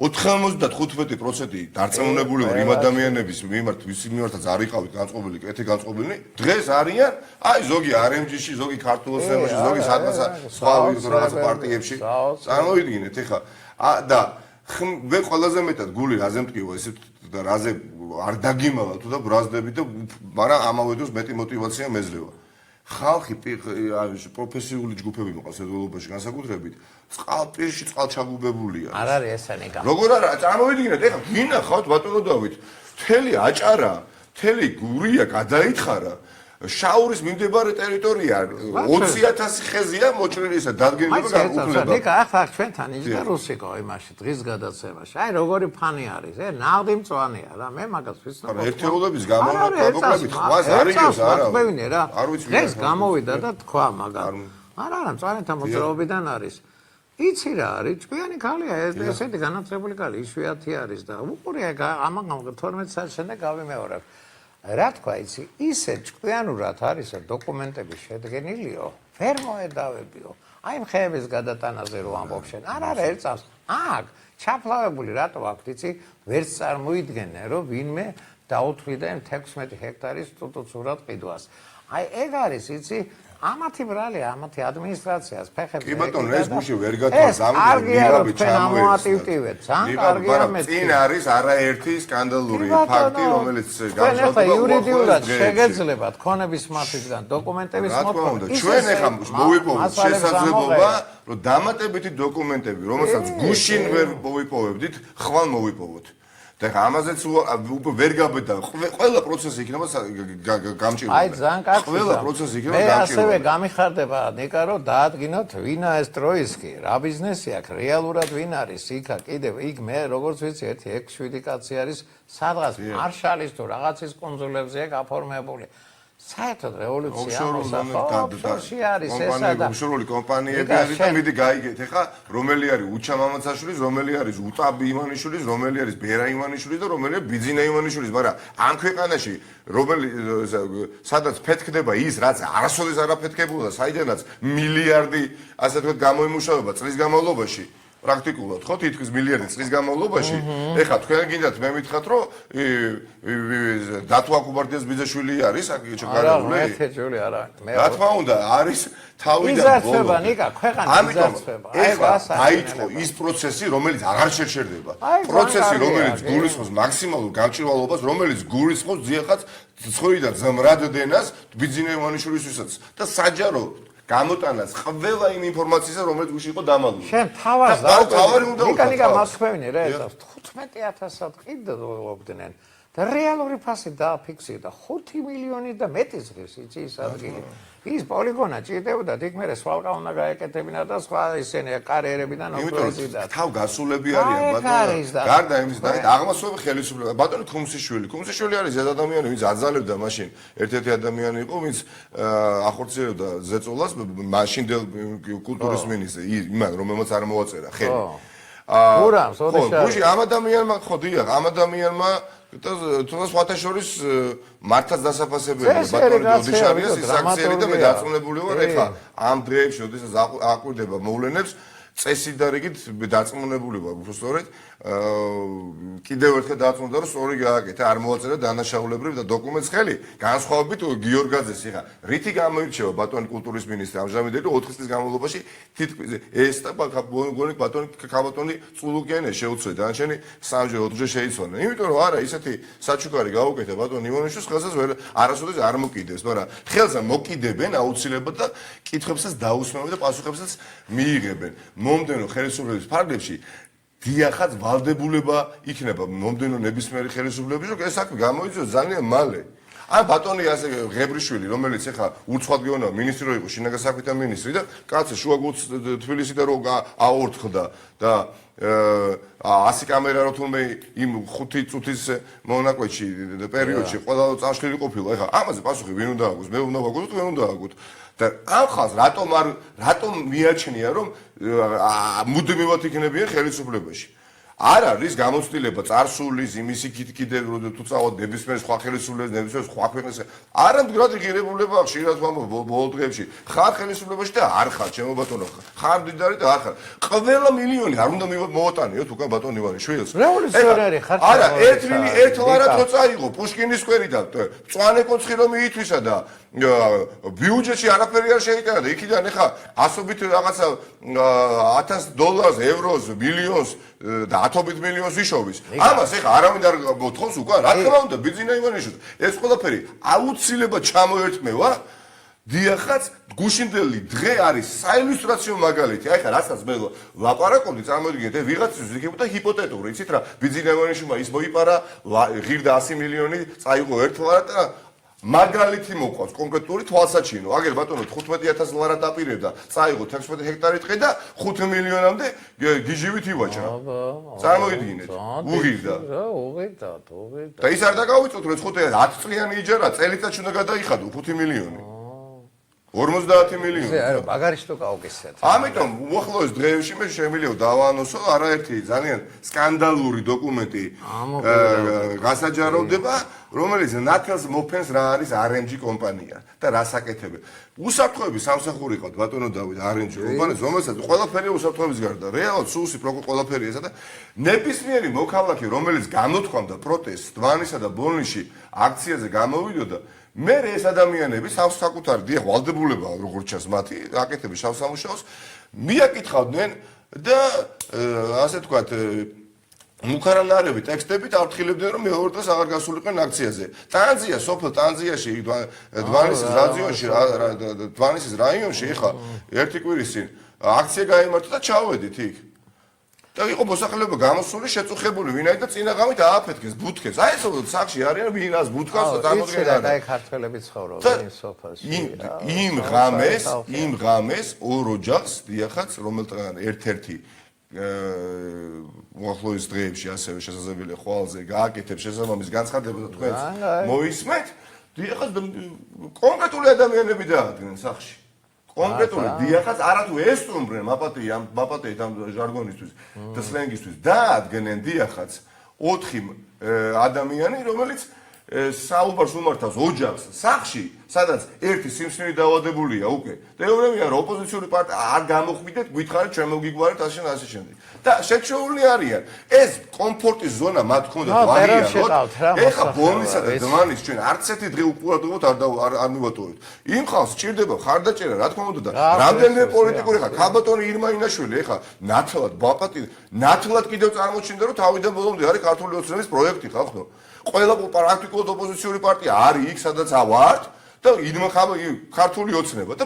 Speaker 1: 95% დარწმუნებული ვარ იმ ადამიანების მიმართ ვისი მიმართაც არ იყავით განწყობილი კეთილ განწყობილნი დღეს არიან აი ზოგი RMG-ში ზოგი ქართულ ოსმოში ზოგი სადღაც სხვა რაღაც პარტიებში წარმოვიდგინეთ ეხა და მე ყველაზე მეტად გული რაზე მტკივა ესე და რაზე არ დაგიმალა თუ და ბრაზდები და მაგრამ ამავე დროს მეტი мотиваცია მეძლევა ხალხი პროფესიული ჯგუფები მოყავს ევროპაში განსაკუთრებით წყალპირში წყალჩაგუბებულია
Speaker 3: არ არის ესენი გამ
Speaker 1: როგორ არა წარმოვიდგინეთ ეხლა გინახავთ ბატონო დავით მთელი აჭარა მთელი გურია გადაითხარა შაურის მიმდებარე ტერიტორია 20000 ხეზია მოჭრილი ისა დადგენილება განუკლება
Speaker 3: ნიკა ახლა ჩვენთან იჯდა რუსიკო იმაში დღის გადაცემაში აი როგორი ფანი არის ნაღდი მწვანეა რა მე მაგას ვიცნობ
Speaker 1: ერთეულების გამომოკლებით ხვას არიგებს არა
Speaker 3: არ ვიცი ეს გამოვიდა და თქვა მაგარ არა მწვანეთა მოძრაობიდან არის იცი რა არის ჭკვიანი ქალია ესეთი განათლებული ქალი იშვიათი არის და უყურია ამან 12 საათის შემდეგ გავიმეორებ რა თქვა იცი ისე ჭკვიანურად არის დოკუმენტები შედგენილიო ვერ მოედავებიო აი მხეების გადატანაზე რო ამბობ შენ არა ერწავს აქ ჩაფლავებული რატო აქვს იცი ვერც წარმოიდგენე რომ ვინმე დაუთვლიდა 16 ჰექტარის სტუტუცურად ყიდვას აი ეგ არის იცი ამათი ბრალია ამათი ადმინისტრაციას ფეხები
Speaker 1: კი ბატონო ეს გუში ვერ გათვალ
Speaker 3: მიღაბი ჩამოატივტივეთ ძალიან კარგია მე
Speaker 1: წინ არის არაერთი სკანდალური ფაქტი რომელიც
Speaker 3: განსხვავდება იურიდიულად შეგეძლება თქვენების მასისგან დოკუმენტების მოთხოვნა
Speaker 1: ჩვენ ახლა მოვიპოვოთ შესაძლებლობა რომ დამატებითი დოკუმენტები რომელსაც გუშინ ვერ მოვიპოვებდით ხვალ მოვიპოვოთ და ამაზეც უკვე ვერ გაბედა ყველა პროცესი იქნება გამჭირველი
Speaker 3: აი ძალიან კარგი
Speaker 1: ყველა პროცესი იქნება
Speaker 3: გამჭირველი მე ასევე
Speaker 1: გამჭირველი
Speaker 3: გამიხარდება ნიკა რომ დაადგინოთ ვინა ეს ტროისკი რა ბიზნესი აქვს რეალურად ვინ არის იქა კიდევ იქ მე როგორც ვიცი 1-6-7 კაცი არის სადღაც მარშალის თუ რაღაცის კონსულებზე გაფორმებული საერთოდ რევოლუცია ოფშორში არის ესა და
Speaker 1: ოფშორული კომპანიები არის და მიდი გაიგეთ ეხა რომელი არის უჩა მამაცაშვილის რომელი არის უტაბი ივანიშვილის რომელი არის ბერა ივანიშვილის და რომელია ბიძინა ივანიშვილის მაგრამ ამ ქვეყანაში რომელი სადაც ფეთქდება ის რაც არასოდეს არ აფეთქებულა საიდანაც მილიარდი ასე ვთქვათ გამოიმუშავება წლის განმავლობაში პრაქტიკულად ხო თითქმის მილიარდი წლის განმავლობაში ეხლა თქვენ გინდათ მე მითხრათ რომ დათო აკუბარდიას ბიძაშვილი არის ჩაგარებული
Speaker 3: არა ერთეჯული არა მე
Speaker 1: რა თქმა უნდა არის თავიდან
Speaker 3: იზარდება ნიკა ქვეყანა იზარდება
Speaker 1: ეხლა დაიწყო ის პროცესი რომელიც აღარ შეჩერდება პროცესი რომელიც გულისხმობს მაქსიმალურ გამჭირვალობას რომელიც გულისხმობს ძიახაც ცხოვრიდან ზმრადდენას ბიძინა ივანიშვილისთვისაც და საჯარო გამოტანას ყველა იმ ინფორმაციისა რომელიც გუშინ იყო დამალული.
Speaker 3: შენ თავას დავყავი უნდა ნიკა მასხვევინე რა ეს 15000-ად ყიდობდნენ და რეალური ფასი დააფიქსირდა 5 მილიონი და მეტის ღირს იცი ის ადგილი. ის პოლიგონა ჭირდებოდა იქ მე სვალკა უნდა გაეკეთებინა და სხვა ისინი კარიერებიდან ოქროზიდა.
Speaker 1: თავ გასულები არიან ბატონო. გარდა იმის და აღმასრულებელი ხელისუფლება ბატონო ქუმსიშვილი არის ეს ადამიანი ვინც აძალებდა მაშინ ერთ-ერთი ადამიანი იყო ვინც ახორციელებდა ზეწოლას მაშინდელ კულტურის მინისტრს იმან რომელმაც არ მოაწერა ხელი.
Speaker 3: გურამს ოდეშა.
Speaker 1: გუში ამ ადამიანმა ხო დიახ ამ ადამიანმა თუნდაც სხვათა შორის მართაც დასაფასებელია ბატონო ოდიშარიას ის აქციელი და მე დარწმუნებული ვარ ეხლა ამ დღეებში როდესაც აკვირდება მოვლენებს წესი და რიგით დარწმუნებული ვარ უბრალოდ კიდევ ერთხელ დარწმუნდა რომ სწორი გააკეთა არ მოაწერა დანაშაულებრივ და დოკუმენტს ხელი განსხვავებით გიორგაძეს იხა რითი გამოირჩევა ბატონი კულტურის მინისტრი ამჟამად 4 წლის განმავლობაში თითქმის ეს და გონი ბატონი ქაბატონი წულუკიანე შეუცვლა დანარჩენი 3-4-ჯერ შეიცვალა იმიტომ რომ არა ისეთი საჩუქარი გაუკეთა ბატონი ივანიშვილს ხელსაც ვერ არასოდეს არ მოკიდებს მაგრამ ხელს მოკიდებენ აუცილებლად და კითხვებსაც დაუსმევენ და პასუხებსაც მიიღებენ მომდენო ხელისუფლების ფარგლებში დიახაც ვალდებულება იქნება მომდენო ნებისმიერი ხელისუფლების რომ ეს საქმე გამოიწვიოს ძალიან მალე ან ბატონი ასე ღებრიშვილი, რომელიც ეხა ურცხვადგეონა მინისტრი რო იყო, შინაგან საქმეთა მინისტრი და კაცი შუაგულს თბილისიდან რო აორთქდა და 100 კამერა რო თუმე იმ 5 წუთის მონაკვეთში პერიოდში ყველა წამშლილი ყოფილა. ეხა ამაზე პასუხი ვინ უნდა აგოს? მე უნდა ვაგო თუ ვინ უნდა აგოთ? და ამ ხალხს რატომ მიაჩნია რომ მუდმივად იქნებიან ხელისუფლებაში? არ არის გამოცდილება წარსულის იმის იქით თუ წავად ნებისმიერ სხვა ხელისუფლებას ნებისმიერ სხვა ქვეყნის არ ამდგრადი ღირებულება ხშირად ბოლო დღეებში ხარ ხელისუფლებაში და არ ხარ ჩემო ბატონო ხარ დიდარი და არ ხარ ყველა მილიონი არ უნდა მოვატანიოთ უკან ბატონ ივანიშვილს
Speaker 3: რევოლუციონერი ხარ
Speaker 1: არა ერთ ლარად რო წაიღო პუშკინის სკვერიდან მწვანე კოცხი რომ მიითვისა და ბიუჯეტში არაფერი არ შეიტანა და იქიდან ეხა ასობით რაღაცა $1000 ევროს მილიონს და 10 მილიონს იშოვის. ამას ეხა არავინ არ მოთხოვს უკან. რა თქმა უნდა, ბიძინა ივანიშვილს ეს ყველაფერი აუცილებლად ჩამოერთმევა. დიახაც, გუშინდელი დღე არის საილუსტრაციო მაგალითი. აი ხა რასაც მე ლაპარაკობდი, წარმოიდგინეთ, ვიღაცის იქებოდა ჰიპოთეტური, იცით რა, ბიძინა ივანიშვილმა ის მოიპარა ღირდა 100 მილიონი, წაიღო ერთლარად და მაგალითი მოყვავს კონკრეტული თვალსაჩინო. აგერ ბატონო 15000 ლარად აპირებდა, წაიღო 16 ჰექტარი ტყე და 5 მილიონამდე გიჟივით ივაჭრა. წარმოიდგინეთ. უღირდა.
Speaker 3: უღირდა.
Speaker 1: და ის არ დაგავიწოთ რომ 10 წლიანი იჯარა წელიწადში უნდა გადაიხადო 5 მილიონი. 50 მილიონი.
Speaker 3: არა, მაგარი შტო გაუკისეთ.
Speaker 1: ამიტომ უახლოეს დღეებში მე შემიძლია დავაანონსო არაერთი ძალიან სკანდალური დოკუმენტი გასაჯაროვდება, რომელიც ნათელს მოფენს რა არის RMG კომპანია და რას აკეთებენ. უსაფრთხოების სამსახური ყავთ ბატონო დავით RMG კომპანიას, რომელსაც ყველაფერი უსაფრთხოების გარდა რეალურად სუსი ყველაფერი ესა და ნებისმიერი მოქალაქე, რომელიც გამოთქვამდა პროტესტს დვანისა და ბოლნიში აქციაზე გამოვიდოდა მე ეს ადამიანები საკუთარი დიახ ვალდებულებაა როგორც ჩანს მათი აკეთებს შავ სამუშაოს მიაკითხავდნენ და ასე თქვათ მუქარანარები ტექსტებით ავთხილებდნენ რომ მეორე დღეს აღარ გასულიყენ აქციაზე. ტანზია სოფელ ტანზიაში დვანისის რაიონში ეხა ერთი კვირის წინ აქცია გაიმართა და ჩავედით იქ. და იყო მოსახლეობა გამოსული შეწუხებული ვინაიდან წინა ღამით ააფეთქეს ბუთქებს. აი ეს სახში არიან ვინას ბუთქავს და წარმოდგენა.
Speaker 3: და ხართველები ცხოვრობენ იმ სოფელში.
Speaker 1: იმ ღამეს ორ ოჯახს დიახაც რომელთაგან ერთ-ერთი უახლოეს დღეებში ასევე შესაძლებელია ხვალზე გააკეთებს შესაბამის განცხადება და თქვენს მოისმენთ. დიახაც კონკრეტული ადამიანები დაადგნენ სახში. კონკრეტული დიახაც არათუ ესტუმრნენ მაპატეით ამ ჟარგონისთვის და სლენგისთვის დაადგნენ დიახაც 4 ადამიანი რომელიც საუბარს უმართავს ოჯახს სახში სადაც ერთი სიმსივნე დაავადებულია უკვე და ეუბნებიან რომ ოპოზიციური პარტია არ გამოხვიდეთ გითხარით ჩვენ მოგიგვარეთ ასე შემდეგ და შეჩეული არიან ეს კომფორტის ზონა მათ ქონდათ ვაღიაროთ ეხა ბოლნისა და დვანის ჩვენ არც ერთი დღე უყურადღებოთ არ მივატოვებთ იმ ხალხს სჭირდება ხარდაჭერა რა თქმა უნდა და რამდენიმე პოლიტიკური ხა ქალბატონი ირმა ინაშვილი ეხა ნათლად კიდევ წარმოჩინდა რომ თავიდან ბოლომდე არის ქართული ოცნების პროექტი ხალხო ყველა პრაქტიკულად ოპოზიციური პარტია არის იქ სადაც ავართ და იდმა ქართული ოცნება და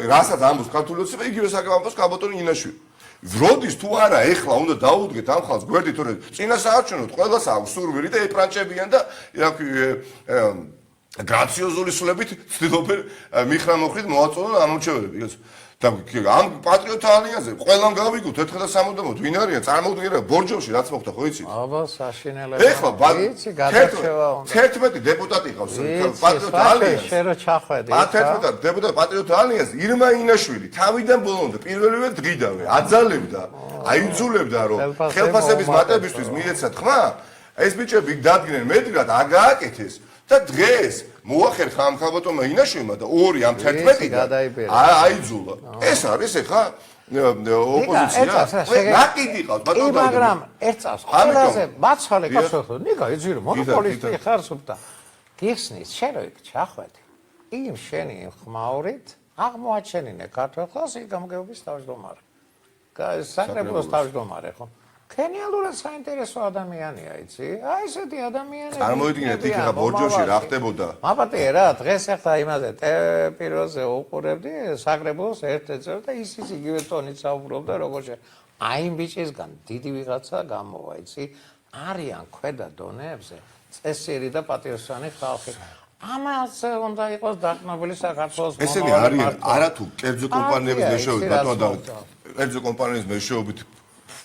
Speaker 1: რასაც ამბობს ქართული ოცნება იგივე საკამბოს ქალბატონი ინაშვილი ვროდის თუ არა ეხლა უნდა დაუდგეთ ამ ხალხს გვერდით თორე წინა საარჩევნოდ ყველას აქვს სურვილი და ეპრანჭებიან და გრაციოზული სულებით ცდილობენ მიხრამოხრით მოაწოდონ ამორჩევლები და ამ პატრიოტთა ალიანსზე ყველამ გავიგოთ ერთხელ და სამუდამოდ ვინ არიან წარმოუდგენია ბორჯომში რაც მოხდა ხო იცით
Speaker 3: აბა საშინელება
Speaker 1: ეხლა
Speaker 3: იცი გადარჩევა
Speaker 1: 11 დეპუტატი ყავს პატრიოტთა ალიანსზე
Speaker 3: შენ რო ჩახვედი
Speaker 1: 11 დეპუტატი პატრიოტთა ალიანსზე ირმა ინაშვილი თავიდან ბოლომდე პირველივე დღიდანვე აძალებდა აიძულებდა რომ ხელფასების მატებისთვის მიეცათ ხმა ეს ბიჭები დადგნენ მედგრად აგააკეთეს და დღეს მოახერხა ამ ქალბატონმა ინაშვილმა და 2 ამ 11-დან აიძულა. ეს არის ეხა ოპოზიცია. ნაკიდი ყავს ბატონო.
Speaker 3: მაგრამ ერთ წავს ყველაზე მაცვალე კაცო ხო? ნიკა იცი რომ მონოპოლისტი ხარ სუფთა. გიხსნის შენ რო იქ ჩახვედი. იმ შენი ხმაურით აღმოაჩენინე ქართველს იქ გამგეობის თავმჯდომარე. საკრებულოს თავმჯდომარე ხო? გენიალურად საინტერესო ადამიანია, იცი? აი ესეთი ადამიანები.
Speaker 1: წარმოიდგინეთ იქ ხა ბორჯომში რა ხდებოდა.
Speaker 3: მაპატია რა, დღეს ახლა იმაზე პირველზე უყურებდი საკრებულოს ერთ-ერთს და ის იგივე ტონით საუბრობდა როგორც აი იმ ბიჭისგან დიდი ვიღაცა გამოვა, იცი? არიან ქვედა დონეებზე წესიერი და პატიოსანი ხალხი. ამაზე უნდა იყოს დაყრდნობილი საქართველოს
Speaker 1: ესენი არიან არათუ კერძო კომპანიების მეშვეობით ბატონო და კერძო კომპანიების მეშვეობით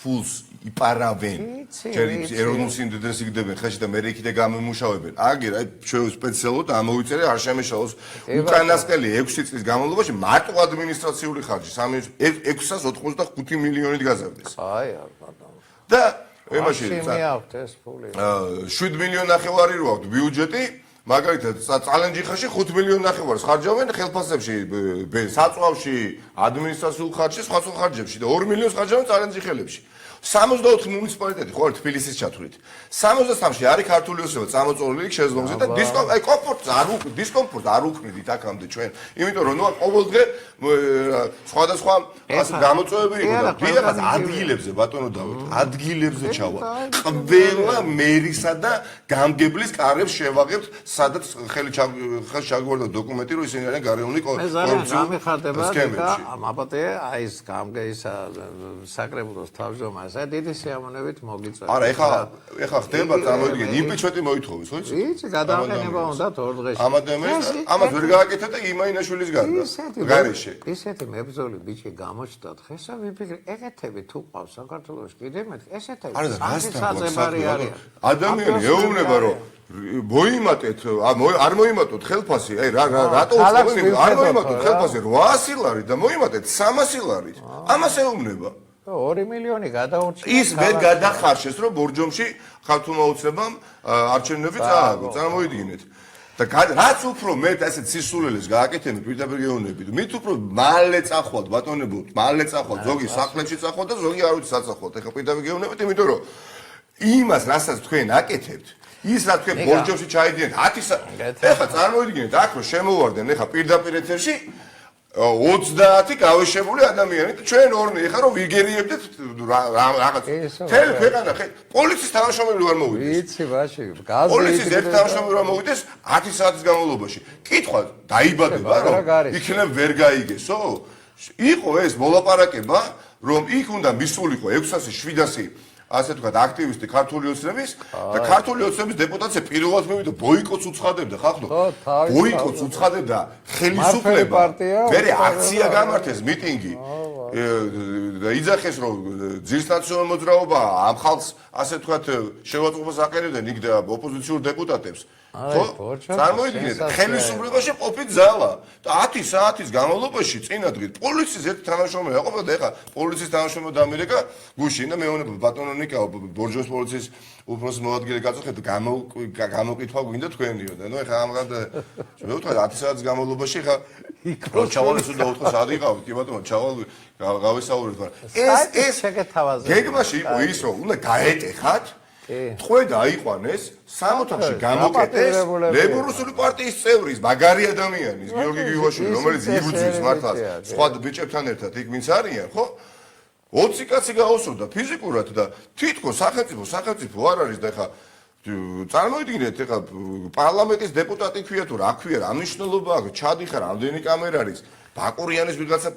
Speaker 1: ფულს იპარავენ ჯერ ეროვნულ სიმდიდრეს იგდებენ ხელში და მე იქით გამომუშავებენ აგერ აი ჩვენ სპეციალურად ამოვიწერე არ შემეშალოს უკანასკნელი 6 წლის განმავლობაში მარტო ადმინისტრაციული ხარჯი 685 მილიონით გაზარდეს
Speaker 3: აი ბატონო
Speaker 1: და ემაში
Speaker 3: მიაქვთ ეს ფული
Speaker 1: 7 მილიონი ნახევარი რო აქვს ბიუჯეტი მაგალითად წალენჯიხაში 5 მილიონი ნახევარს ხარჯავენ ხელფასებში საწვავში ადმინისტრაციულ ხარჯში სხვა ხარჯებში და 2 მილიონს ხარჯავენ წალენჯიხელებში 64 მუნიციპალიტეტი ხო თბილისის ჩათვლით 63-ში არის ქართული ოცნება წამოწოლილი შეზლონზე და დისკომფორტს არ უქმნით აქამდე ჩვენ იმიტომ რომ ნუ ყოველდღე სხვადასხვა გამოწვევები იყო და დიახაც ადგილებზე ბატონო დავით ადგილებზე ჩავა ყველა მერისა და გამგებლის კარებს შევაღებთ სადაც ხელი ჩაგვარდა დოკუმენტი რომ ისინი არიან გარეული
Speaker 3: კორუფციული აბატე აი ეს გამგეისა საკრებულოს თავმჯდომარე დიდი სიამოვნებით მოგიწევთ.
Speaker 1: არა, ეხლა ხდება წარმოიდგინე, იმპიჩმენტი მოითხოვეს, ხო იცი?
Speaker 3: იცი, გადაყენება უნდა 2 დღეში.
Speaker 1: ამას ვერ გააკეთეთ და იმაინაშვილის გარდა. გარეშე.
Speaker 3: ისეთი მებრძოლი ბიჭი გამოჩნდათ, ხესა ვიფიქრე, ეგეთები თუ ყავს საქართველოს კიდე მეთქი, ესეთები.
Speaker 1: არა,
Speaker 3: საწებარი არის.
Speaker 1: ადამიანი ეუბნება რომ მოიმატეთ, არ მოიმატოთ ხელფასი, აი რატო უცხოელი არ მოიმატოთ ხელფასი 800 ლარი და მოიმატეთ 300 ლარი. ამას ეუბნება.
Speaker 3: 2 მილიონი გადაურჩიეთ.
Speaker 1: ის ვერ გადახარშეს, რომ ბორჯომში ქართულმა ოცნებამ არჩევნები წააგო, წარმოიდგინეთ. და რაც უფრო მე ასეთ სისულელეს გააკეთებენ პირდაპირ გეუბნებით, მით უფრო მალე წახვალთ ბატონებო, მალე წახვალთ, ზოგი სახლებში წახვალთ და ზოგი არ ვიცი საწახვალთ. ეხლა პირდაპირ გეუბნებით, იმიტომ რომ იმას, რასაც თქვენ აკეთებთ, ის რა თქვენ ბორჯომში ჩაიდიან 10 ეხლა წარმოიდგინეთ, აქ რომ შემოვარდნენ ეხლა პირდაპირ ეთერში 30 გავეშებული ადამიანი და ჩვენ ორნი ეხა რომ ვიგერიებდეთ რაღაც თელ ქვეყანა პოლიციის თანამშრომელი არ მოვიდეს
Speaker 3: იცი ბაში გაზი
Speaker 1: პოლიციის ერთ თანამშრომელი არ მოვიდეს 10 საათის განმავლობაში კითხვა დაიბადება რომ იქნებ ვერ გაიგესო იყო ეს მოლაპარაკება რომ იქ უნდა მისულიყო 600-700 ასე თქვა აქტივისტი ქართული ოცნების და ქართული ოცნების დეპუტატზე პირველად მივიდა ბოიკოტს უცხადებდა ხახდო ბოიკოტს უცხადებდა ხელისუფლება მერე აქცია გამართეს მიტინგი და იძახეს რომ ძირსნაციონალურ მოძრაობა ამ ხალხს ასე თქვა შევაწყობას აყენებდნენ იქ და ოპოზიციურ დეპუტატებს ხო წარმოიდგინეთ ხელისუფლებაში ყოფილი ძალა და 10 საათის განმავლობაში წინა დღით პოლიციის ერთი თანამშრომელი აყოფა და ეხა პოლიციის თანამშრომელი დამერეკა გუშინ და მეუბნება ბატონო ნიკა ბორჯომის პოლიციის უფროსის მოადგილე გაწუხეთ გამოკითხვა გვინდა თქვენიო და ნუ ეხა ამგან მე ვთქვა 10 საათის განმავლობაში ეხა ჩავალეს უნდა 4 საათი იყავით კი ბატონო ჩავალ გავესაუბრეთ მაგრამ ეს
Speaker 3: შეკეთავაზე
Speaker 1: გეგმაში იყო ის რომ უნდა გაეტეხათ თქვენ დაიყვანეს 60-ში გამოკეტეს ლეიბორისტული პარტიის წევრის მაგარი ადამიანის გიორგი გიუვაშვილი რომელიც იბრძვის მართლაც სხვა ბიჭებთან ერთად იქ ვინც არიან ხო 20 კაცი გაუსროდა ფიზიკურად და თითქოს სახელმწიფო არ არის და ხა წარმოიდგინეთ ეხა პარლამენტის დეპუტატი ქვია თუ რა ქვია რა მნიშვნელობა აქვს ჩადიხარ ამდენი კამერა არის ბაკურიანის ვიღაცა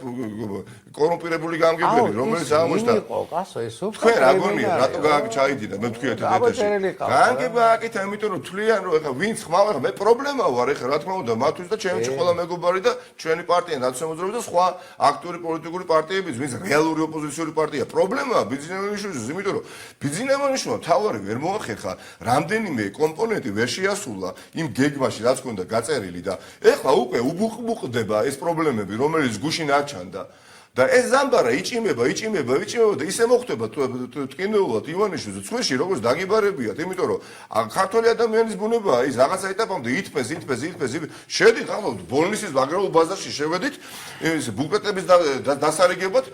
Speaker 1: კორუმპირებული გამგებელი რომელიც აღმოჩნდა
Speaker 3: იყო კაცო ეს უფრო
Speaker 1: თქვენ რა გონიათ რატო გაჩაიდიდა მე თქვი ერთადერთში განგება აკეთა იმიტომ რომ თვლიან რომ ეხა ვინც ხმავ ეხა მე პრობლემა ვარ ეხა რა თქმა უნდა მათთვის და ჩემში ყველა მეგობარი და ჩვენი პარტია ნაციონალური მოძრაობა და სხვა აქტიური პოლიტიკური პარტიებიც ვინც რეალური ოპოზიციური პარტია პრობლემაა ბიძინეველიშვილის იმიტომ რომ ბიძინეველიშვილმა თავარი ვერ მოახერხა რამდენიმე კომპონენტი ვერ შეასრულა იმ გეგმაში რაც ჰქონდა გაწერილი და ეხლა უკვე უბუყდება ეს პრობლემები რომელიც გუშინ აჩანდა და ეს ზამბარა იჭიმება და ისე მოხდება ტკინეულად ივანიშვილს ცხვეში როგორც დაგიბარებიათ იმიტომ რომ ქართული ადამიანის ბუნებაა ის რაღაცა ეტაპამდე ითფეს შედით ახლა ბოლნისის ბაგრაულ ბაზარში შევედით ის ბუკლეტების დასარიგებლად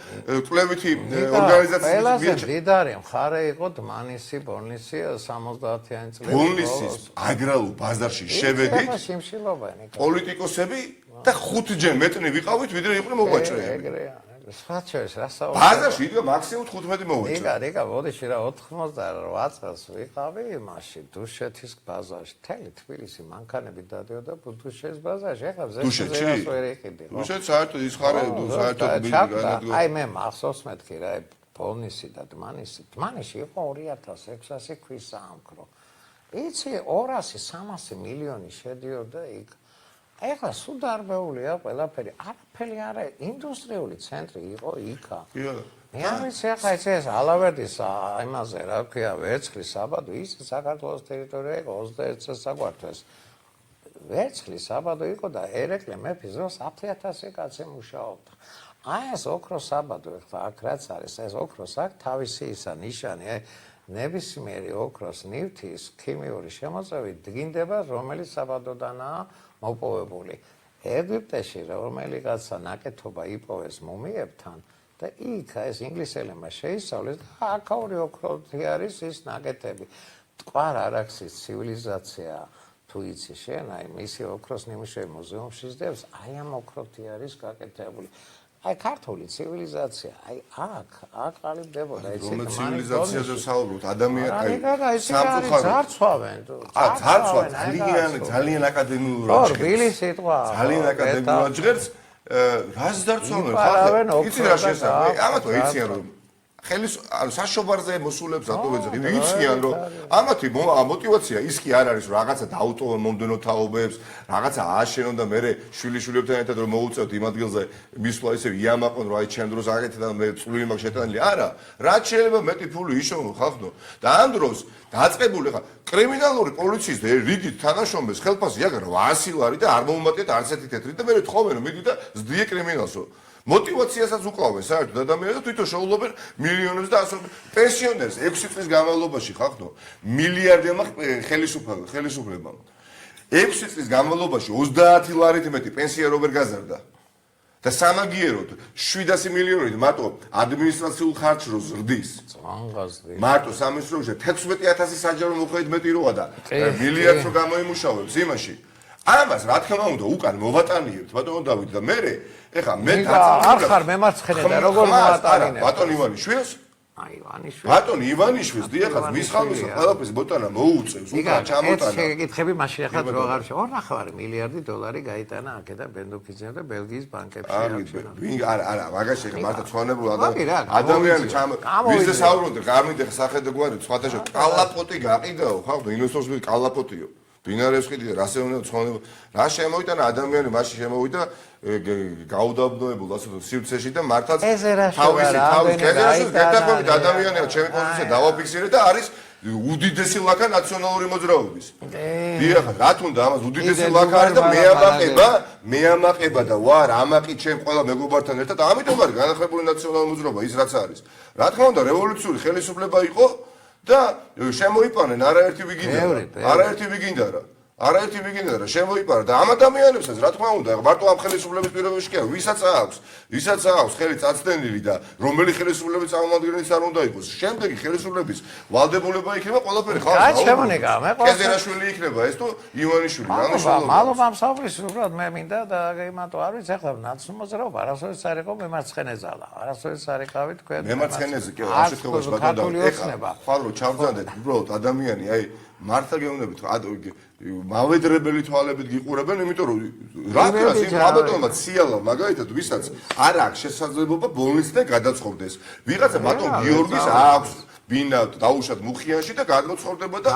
Speaker 1: კვლევითი ორგანიზაციის
Speaker 3: ყველაზე დიდარი მხარე იყო დმანისი ბოლნისი 70-იანი წლები
Speaker 1: ბოლნისის აგრარულ ბაზარში შევედით პოლიტიკოსები და 5-ჯერ მეტნი ვიყავით ვიდრე იყვნენ მოღვაწეები
Speaker 3: სხვაჩერს რასაუბრია
Speaker 1: ბაზარში იდგა მაქსიმუმ 15 მოღვაწე
Speaker 3: იგა მოდიში რა 98 წელს ვიყავი იმაში დუშეთის ბაზარში თელი თბილისი მანქანები დადიოდა დუშეთის ბაზარში ეხლა ზეცერას ვერ იყიდი
Speaker 1: დუშეთ საერთოდ ის ხარე საერთოდ
Speaker 3: აი მე მახსოვს მეთქი რა ბოლნისი და დმანისი იყო 2600 ქვის საამქრო იცი 200-300 მილიონი შედიოდა იქ. ეხლა სუდარბეულია ყველაფერი. არაფერი არა, ინდუსტრიული ცენტრი იყო იქა. მე არ ვიცი ახლა ეს ალავერდის იმაზე რა ქვია ვერცხლის საბადო ის საქართველოს ტერიტორია იყო 21 წელს საგვართვეს. ვერცხლის საბადო იყო და ერეკლე მეფის დროს 10,000 კაცი მუშაობდა. აი ეს ოქროს საბადო ახლა აქ რაც არის ეს ოქროს აქ თავისი ისა ნიშანი აი ნებისმიერი ოქროს ნივთის ქიმიური შემოწმებით დგინდება რომელიც საბადოდანაა მოპოვებული. ეგვიპტეში რომელიღაცა ნაკეთობა იპოვეს მუმიებთან და იქ ეს ინგლისელებმა შეისწავლეს და აქაური ოქროთი არის ის ნაკეთები. ტყვარ არაქსის ცივილიზაცია თუ იცი შენ აი მისი ოქროს ნიმუშები მუზეუმში ძებს აი ამ ოქროთი არის გაკეთებული. აი ქართული ცივილიზაცია აი აქ ყალიბდებოდა ეს
Speaker 1: რომელ ცივილიზაციაზე საუბრობთ ადამიანი
Speaker 3: ძარცვავენ
Speaker 1: ძალიან აკადემიურად
Speaker 3: რბილი სიტყვა
Speaker 1: ძალიან აკადემიურად ჟღერს რას ძარცვავენ იცი რა შესაძლოა ამათო იციან რომ ხელის საშობარზე მოსულებს ატოვებს იციან რომ ამათი мотиваცია ის კი არ არის რომ რაღაცა დაუტოვონ მომდენო თაობებს რაღაცა ააშენონ და მე შვილიშვილებთან ერთად რომ მოუწევთ იმ ადგილზე მისვლა ისე იამაყონ რომ აი ჩემ დროს აკეთე და მე წვლილი მაქვს შეტანილი არა რაც შეიძლება მეტი ფული იშოვო ხალხო და ამ დროს დაწყებული ხა კრიმინალური პოლიციის რიგით თანაშრომებს ხელფასი აგარ 800 ლარი და არ მოუმატეთ არც ერთი თეთრი და მე თხოვენ რომ მიდი და ზდიე კრიმინალსო мотиваციასაც უკლავენ საერთოდ ადამიანებს და თვითონ შეულობენ მილიონებს და ასობით პენსიონერს 6 წლის განმავლობაში ხახნო მილიარდებმა ხელისუფლებამ 6 წლის განმავლობაში 30 ლარით მეტი პენსია როგორ გაზარდა და სამაგიეროდ 700 მილიონით მარტო ადმინისტრაციულ ხარჯს რო ზრდის მარტო სამინისტროში 16000 საჯარო მოხდით მეტი როა და მილიარდს რო გამოიმუშავებს იმაში ამას რა თქმა უნდა უკან მოვატანიებთ ბატონო დავით და მე ეხა მე
Speaker 3: არ ხარ მემარცხენე და როგორ მოვატანინებ
Speaker 1: ბატონ ივანიშვილს
Speaker 3: აი ივანიშვილს
Speaker 1: ბატონ ივანიშვილს დიახაც მის ხალხს ყველაფერს ბოტანა მოუწევს უკან ჩამოტანა
Speaker 3: ეს შეკითხები მაშინ ახლა დრო აღარ შევა 2.5 მილიარდი დოლარი გაიტანა აქედან ბენდუქიძემ და ბელგიის ბანკებში
Speaker 1: არა მაგაში ხა მარტო ცვანებულ ადამიანი ბიზნეს აუბრუნდე გამიდე სახედე გვარი სხვადასხვა კალაპოტი გაყიდაო ხალხო ინვესტორს მე კალაპოტიო ბინარებს ხიდია რასეუნე ცხოვნა რა შემოვიტანა ადამიანი მაშინ შემოვიდა გაუდაბნოებულ ასე თუ სივრცეში და მართლაც თავისი გადაყვებით ადამიანია ჩემი პოზიცია დავაფიქსირე და არის უდიდესი ლაკა ნაციონალური მოძრაობის დიახ რა თუნდა ამას უდიდესი ლაკა არის და მეამაყება და ვარ ამაყი ჩემ ყველა მეგობართან ერთად ამიტომ არის განახლებული ნაციონალური მოძრაობა ის რაც არის რა თქმა უნდა რევოლუციური ხელისუფლება იყო და შემოიპანენ არაერთი ვიგინდა რა შემოიპარა და ამ ადამიანებსაც რა თქმა უნდა მარტო ამ ხელისუფლების პირობებში კი არა ვისაც აქვს ხელი წაცდენილი და რომელი ხელისუფლების წარმომადგენლიც არ უნდა იყოს შემდეგი ხელისუფლების ვალდებულება იქნება ყველაფერი ხალხს კეზერაშვილი იქნება ეს თუ ივანიშვილი
Speaker 3: მალობა ამ საუბრის უბრალოდ მე მინდა და იმათო არ ვიცი ახლა ნაცნობაზრაობა არასოდეს არ იყო მემარცხენე ზალა არასოდეს არ იყავი თქვენ
Speaker 1: მემარცხენეზე კი რა შემთხვევაში ბატონო ეხლა ხვალ ჩავზანდეთ უბრალოდ ადამიანი აი მართლა გეუბნებით მავედრებელი თვალებით გიყურებენ იმიტომ რომ რა თქმა უნდა ბატონმა ციალა მაგალითად ვისაც არ აქვს შესაძლებლობა ბოლნისიდან გადაწყობდეს ვიღაცა ბატონ გიორგის აქვს ბინა დაუშვათ მუხიანში და გადმოცხორდება და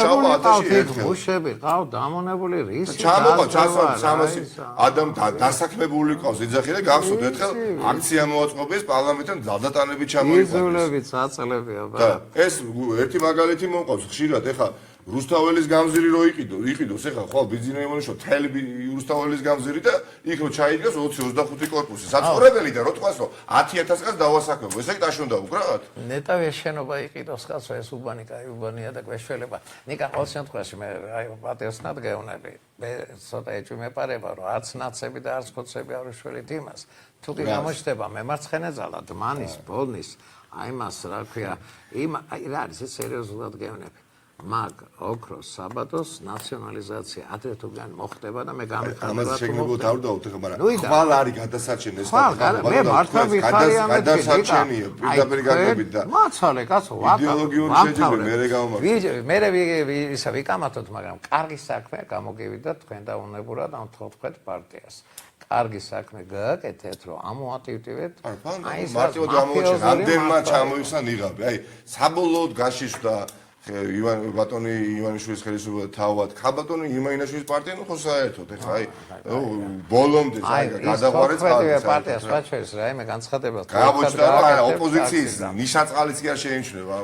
Speaker 1: შავა ათაში ერთხელ
Speaker 3: მუშები ყავ დამონებული რისი
Speaker 1: ჩამოყვა 300 ადამ დასაქმებული ყავს იძახი და გახსოვთ ერთხელ აქცია მოაწყობეს პარლამენტთან ძალდატანებით ჩამოიყვანეს
Speaker 3: იზოლებით საწელებია
Speaker 1: და ეს ერთი მაგალითი მომყავს ხშირად ეხა რუსთაველის გამზირი რო იყიდოს ეხლა ხვალ ბიზნესმენი იმონიშო თელი რუსთაველის გამზირი და იქ რო ჩაიგდეს 20-25 კორპუსი საცხოვრებელი და რო თქვას რომ 10000 კაც დავასაქმებო ესე დაშონდა უკრათ
Speaker 3: ნეტავე შენობა იყიდოს კაცო ეს უბანია და გვეშველება ნიკა ყოველ შემთხვევაში მე აი პატიოსნად გეუნები მე ცოტა ეჭვი მეპარება რომ არც ნაცები და არც ხოცები არ უშველით იმას თუ კი გამოჩნდება მემარცხენე ზალა დმანის ბოლნის აი მას რა ქვია აი რა არის ეს სერიოზულად გეუნები მაგ ოქროს საბადოს ნაციონალიზაცია ადრე თუ გან მოხდება და მე გამიხარდა
Speaker 1: ამას შეგნებოდ არ დავთ ხა მაგრამ ხვალ არის გადასარჩენი ეს
Speaker 3: მე მართლა ვიხარია მე
Speaker 1: გადასარჩენია პირდაპირ გაგებით და
Speaker 3: მაცალე კაცო
Speaker 1: იდეოლოგიური შეჯიბრი მე გამომართ
Speaker 3: მე ისა ვიკამათოთ მაგრამ კარგი საქმე გამოგივიდა თქვენ და უნებურად ამ თქვენ პარტიას კარგი საქმე გააკეთეთ რომ ამოატივტივეთ
Speaker 1: აი მარტივად გამოჩენ ამდენმა ჩამოიხსნა ნიღაბი აი საბოლოოდ გაშიშვა ბატონი ივანიშვილის ხელისუფლება თავად ხალბატონი იმაინაშვილის პარტია ნუ ხო საერთოდ ეხლა აი ბოლომდე გადაღვარეთ
Speaker 3: პარტია სხვა შორის რაიმე განცხადება
Speaker 1: გამოჩნდა რა ოპოზიციის ნიშანწყალიც კი არ შეიმჩნევა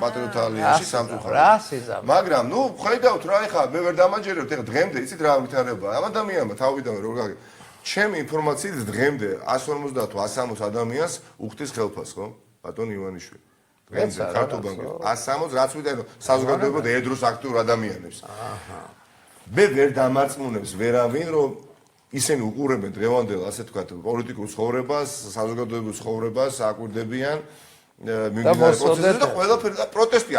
Speaker 1: პატრიოტთა ალიანსში სამწუხაროდ მაგრამ ნუ ხედავთ რა ეხლა მე ვერ დამაჯერებთ ეხლა დღემდე იცით რა ვითარება ამ ადამიანმა თავიდანვე რო გაგე ჩემი ინფორმაციით დღემდე 150 თუ 160 ადამიანს უხდის ხელფას ხო ბატონი ივანიშვილი დღემდე ქართულ ბანკში 160 რაც ვიტყვი საზოგადოებრივად ედროს აქტიურ ადამიანებს მე ვერ დამარწმუნებს ვერავინ რომ ისინი უყურებენ დღევანდელ ასე ვთქვათ პოლიტიკურ ცხოვრებას საზოგადოებრივ ცხოვრებას აკვირდებიან მიმდინარე პროცესზე და ყველაფერი და პროტესტი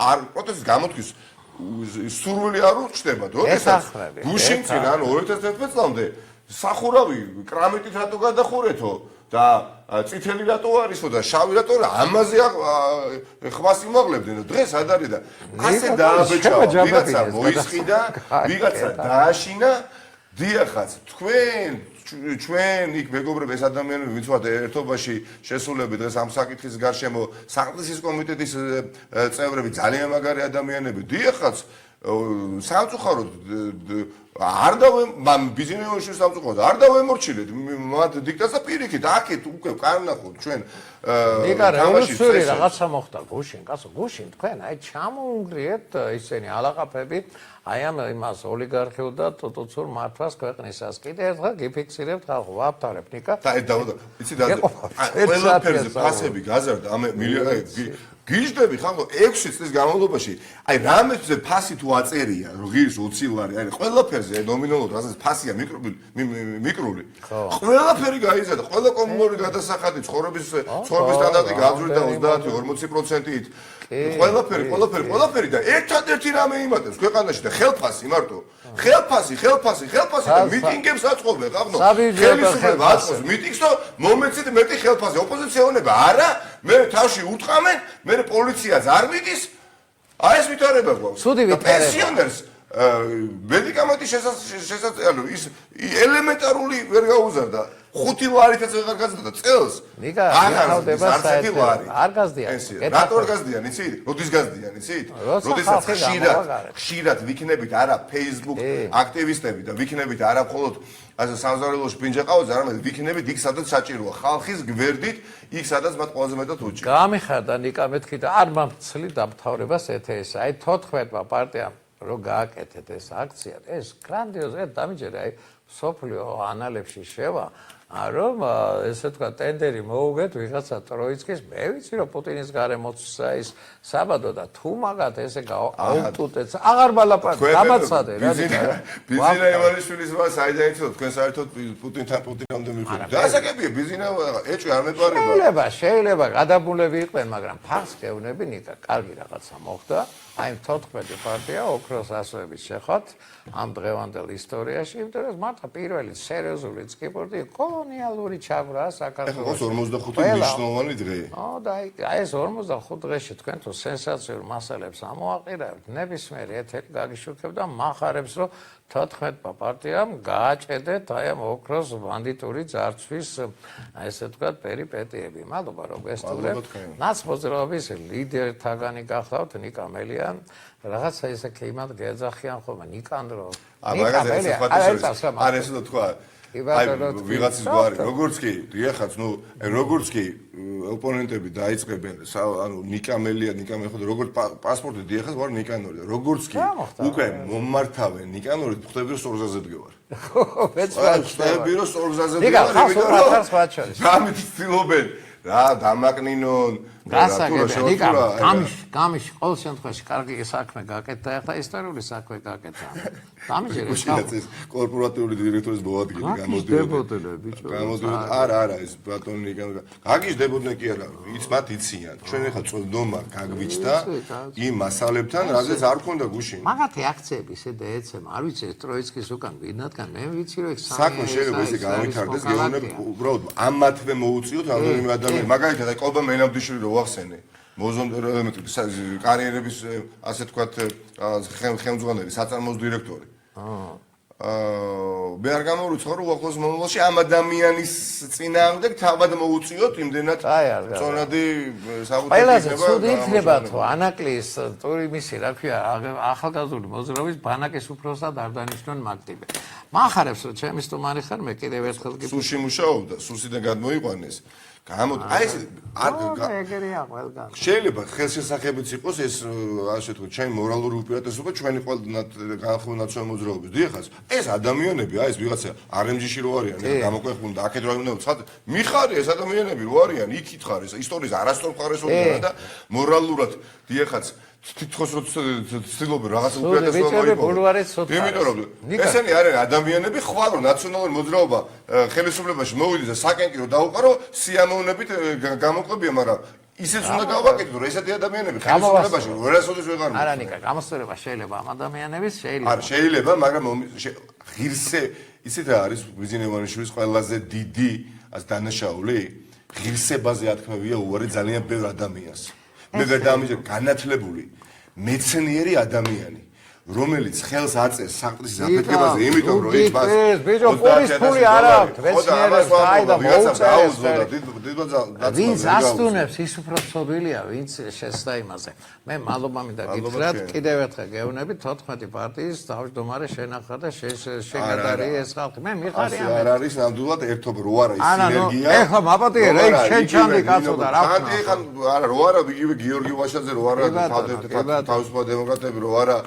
Speaker 1: არ პროტესტის გამოთქვის სურვილი არ უჩნდება როდესაც გუშინ წინ ანუ 2011 წლამდე სახურავი კრამიტით რატო გადახურეთო და წითელი რატო არისო და შავი რატო ამაზე ხვას იმაღლებდნენ და დღეს არ არის და ასე დააბეჭავა ვიღაცა მოისყიდა ვიღაცა დააშინა დიახაც ჩვენ იქ მეგობრები ეს ადამიანები ვინც ვართ ერთობაში შესულები დღეს ამ საკითხის გარშემო საყდისის კომიტეტის წევრები ძალიან მაგარი ადამიანები დიახაც სამწუხაროდ არ ბიზნესში სამწუხაროდ არ დავემორჩილეთ მათ დიქტატს და პირიქით აქეთ უკვე კარნახოთ ჩვენ
Speaker 3: ნიკა რევოლუციური რაღაცა მოხდა გუშინ კაცო გუშინ თქვენ აი ჩამოუნგრიეთ ისინი ალაყაფები აი ამ იმას ოლიგარქიულ და ტოტოცურ მართვას ქვეყნისას კიდე ერთხელ გიფიქსირებთ ხალხო ვაფთარებთ ნიკა
Speaker 1: და ეს დავდა იცი და ყველაფერზე ფასები გაზარდა ამ მილიონი გიჟდები ხალხო 6 წლის განმავლობაში აი რამეზე ფასი თუ აწერია ღირს 20 ლარი აი ყველაფერზე ნომინალურად რასაც ფასია მიკრული ყველაფერი გაიზარდა ყველა კომუნალური გადასახადი ცხოვრების სტანდარტი გააზრდა 30-40%-ით ყველაფერი და ერთადერთი რამე იმატებს ქვეყანაში და ხელფასი მარტო ხელფასი და მიტინგებს აწყობენ ხალხო ხელისუფლება აწყობს მიტინგს და მომეცით მეტი ხელფასი ოპოზიციონერები არა მე თავში უთყამენ მე პოლიციაც არ მიდის აი ეს ვითარება გვაქვს და პენსიონერს მედიკამენტის შესაძლებლობა ის ელემენტარული ვერ გაუზარდა 5 ლარითაც აღარ გაზრდა წელს
Speaker 3: აღარ გაზდიან
Speaker 1: რატო არ გაზდიან იცით როდის გაზდიან იცით როდესაც ხშირად ვიქნებით არა Facebook აქტივისტები და ვიქნებით არა მხოლოდ ასე სამზარეულოში პინჯაყავაზე არამედ ვიქნებით იქ სადაც საჭიროა ხალხის გვერდით იქ სადაც მათ ყველაზე მეტად უჭირს
Speaker 3: გამიხარდა ნიკა მეთქი და არ მომცლი დამთავრებას ეთესა აი 14-მა პარტიამ რო გააკეთეთ ეს აქცია ეს გრანდიოზია დამიჯერე აი სოფლიო ანალებში შევა რომ ესე თქვა ტენდერი მოუგეთ ვიღაცა ტროიცკის მე ვიცი რომ პუტინის გარემოცსა ის საბადო და თუ მაგათ ესე აუტუტეც აღარ ბალაპარაკ გამაცადე რა
Speaker 1: ბიზინა ივანიშვილის მას აიძაითო თქვენ საერთოდ პუტინამდე მიხვდით და ასაკებია ბიზინა ეჭვი არ მეპარება
Speaker 3: შეიძლება გადაბულები იყვნენ მაგრამ ფარს გევნები ნიკა კარგი რაღაცა მოხდა აი 14 პარტია ოქროს ასოების შეხოთ ამ დღევანდელ ისტორიაში იმიტომ რომ მართლა პირველი სერიოზული სკიპორტი კოლონიალური ჩაგვრა საქართველოს
Speaker 1: 45 მნიშვნელოვანი დღე
Speaker 3: და აი ეს 45 დღეში თქვენ თუ სენსაციურ მასალებს ამოაყირავთ ნებისმიერი ეთერი გაგიშუქებდა მახარებს რომ 14 პარტიამ გააჭედეთ აი ამ ოქროს ბანდიტური ძარცვის ესე ვთქვათ პერიპეტიები მადლობა რომ გესწრებთ ნაცმოძრაობის ლიდერთაგანი გახლავთ ნიკა მელიან რაღაცა ესე ქიმად გეძახიან ხოლმე ნიკანდრო
Speaker 1: არ ესე თქვა აი ვიღაცის გვარი როგორც კი დიახაც ნუ როგორც კი ოპონენტები დაიწყებენ ანუ ნიკამელია ხოდა როგორც პასპორტი დიახაც ვარ ნიკანორი როგორც კი უკვე მომართავენ ნიკანორი ხვდები რომ სორზაზე დგევარ ხვდები რომ სორზაზე დგევარ ამით ცდილობენ რა დამაკნინონ
Speaker 3: გასაგებია ნიკა გამიში ყოველ შემთხვევაში კარგი საქმე გაკეთდა ახლა ისტორიული საქმე გაკეთდა დამიჯერე
Speaker 1: კორპორატიული დირექტორის მოადგილე გამოდიოდა არა ეს ბატონი გაგიჟდებოდნენ კი არა ის მათ იციან ჩვენ ახლა წვდომა გაგვიჩნდა იმ მასალებთან რაზეც არ ქონდა გუშინ
Speaker 3: მაგათი აქციები ისე და ეცემა არ ვიცი ეს ტროიცკის უკან ვინადგან მე ვიცი რომ ეს
Speaker 1: საქმე შეიძლება ესე გავითარდეს გეუბნები უბრალოდ ამათვე მოუწიოთ რამდენიმე ადამიანი მაგალითად აი კობა მენაბდიშვილი რო ვახსენე კარიერების ასე თქვათ ხელმძღვანელი საწარმოოს დირექტორი მე არ გამოვიწყო რომ უახლოს მომავალში ამ ადამიანის წინააღმდეგ თავად მოუწიოთ იმდენად
Speaker 3: აი, არ გავა.
Speaker 1: წონადი საბუთი
Speaker 3: ყველაზე ცუდი იქნება თუ ანაკლის ტურიმისი, რა ქვია, ახალგაზრდული მოძრაობის ბანაკის უფროსად არ დანიშნონ მაქტიბე. მახარებს რომ ჩემი სტუმარი ხარ, მე კიდევ ერთხელ კი
Speaker 1: სუში მუშაობდა, სუსიდან გადმოიყვანეს. აი ეს
Speaker 3: ეგერია ყველგან.
Speaker 1: შეიძლება ხელშესახებიც იყოს ეს ასე თქვა ჩემი მორალური უპირატესობა ჩვენი განხილულ ნაციონალურ მოძრაობის დიახაც ეს ადამიანები აი ეს ვიღაცა RMG-ში რო არიან გამოკვეხული და აქეთ რა უნდა ცხად მიხარი ეს ადამიანები რო არიან იქით ხარ ეს ისტორიის არასწორ მხარეს უნდა და მორალურად დიახაც თითქოს რო ცდილობენ რაღაცა უპირატესობა მოიპოვონ იმიტომ რომ ესენი არიან ადამიანები ხვალ რომ ნაციონალური მოძრაობა ხელისუფლებაში მოვიდეს და საკენკირო დაუყარო სიამოვნებით გამოყვებია მაგრამ ისიც უნდა გავაკეთო რომ ესეთი ადამიანები ხელისუფლებაში ვერასოდეს ვეღარ მოხდება.
Speaker 3: არა ნიკა, გამოსწორება შეიძლება ამ ადამიანების შეიძლება.
Speaker 1: არა შეიძლება, მაგრამ ღირსე ისეთ არის ბიზნეს ევანიშვილის ყველაზე დიდი დანაშაული ღირსებაზე ათქმევია უარი ძალიან ბევრ ადამიანს. მე გადამიჯერ განათლებული მეცნიერი ადამიანი რომელიც ხელს აწეს საყდრის აფეთქებაზე, იმიტომ რომ ის მას
Speaker 3: ბიჭო პურის ფული არ აქვს, მეცნიერებს აი და მოუწერს. ვინც ასტუნებს ის უფრო ცოდვილია, ვინც შეცდა იმაზე. მე მადლობა მინდა გითხრათ, კიდევ ერთხელ გეუბნებით 14 პარტიის თავმჯდომარე შენახა და შეგადარიე ეს ხალხი. მე მიხარი
Speaker 1: ამას. არ არის ნამდვილად ერთობა რო არა ის სინერგია.
Speaker 3: ეხლა მაპატიე რა იქ შენ ჩანდი კაცო და რა
Speaker 1: ხარ. არა რო არა იგივე გიორგი ვაშაძე რო არა თავისუფალ დემოკრატები რო არა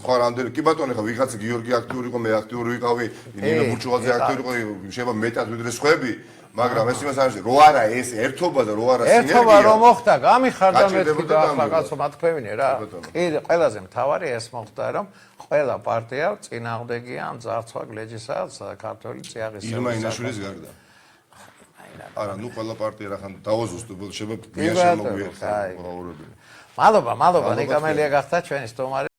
Speaker 1: ხო რამდენი კი ბატონო ხა ვიღაცა გიორგი აქტიური იყო მე აქტიური ვიყავი ნინო ბურჩუაძე აქტიური იყო შეიძლება მეტად ვიდრე სხვები მაგრამ ეს იმას არის რო არა ეს ერთობა და რო არა სინერგია
Speaker 3: ერთობა რომ მოხდა გამიხარდა მეთქი და ახლა კაცო მათქვევინე რა კი ყველაზე მთავარი ეს მოხდა რომ ყველა პარტია წინააღმდეგია ამ ძარცვა გლეჯისა საქართველოს წიაღის
Speaker 1: ირმა ინაშვილის გარდა არა ნუ ყველა პარტია რა ხან დავაზუსტებულ შეიძლება მია შემოგვიერთდა
Speaker 3: მადლობა ნიკა მელია გახდა ჩვენი სტუმარი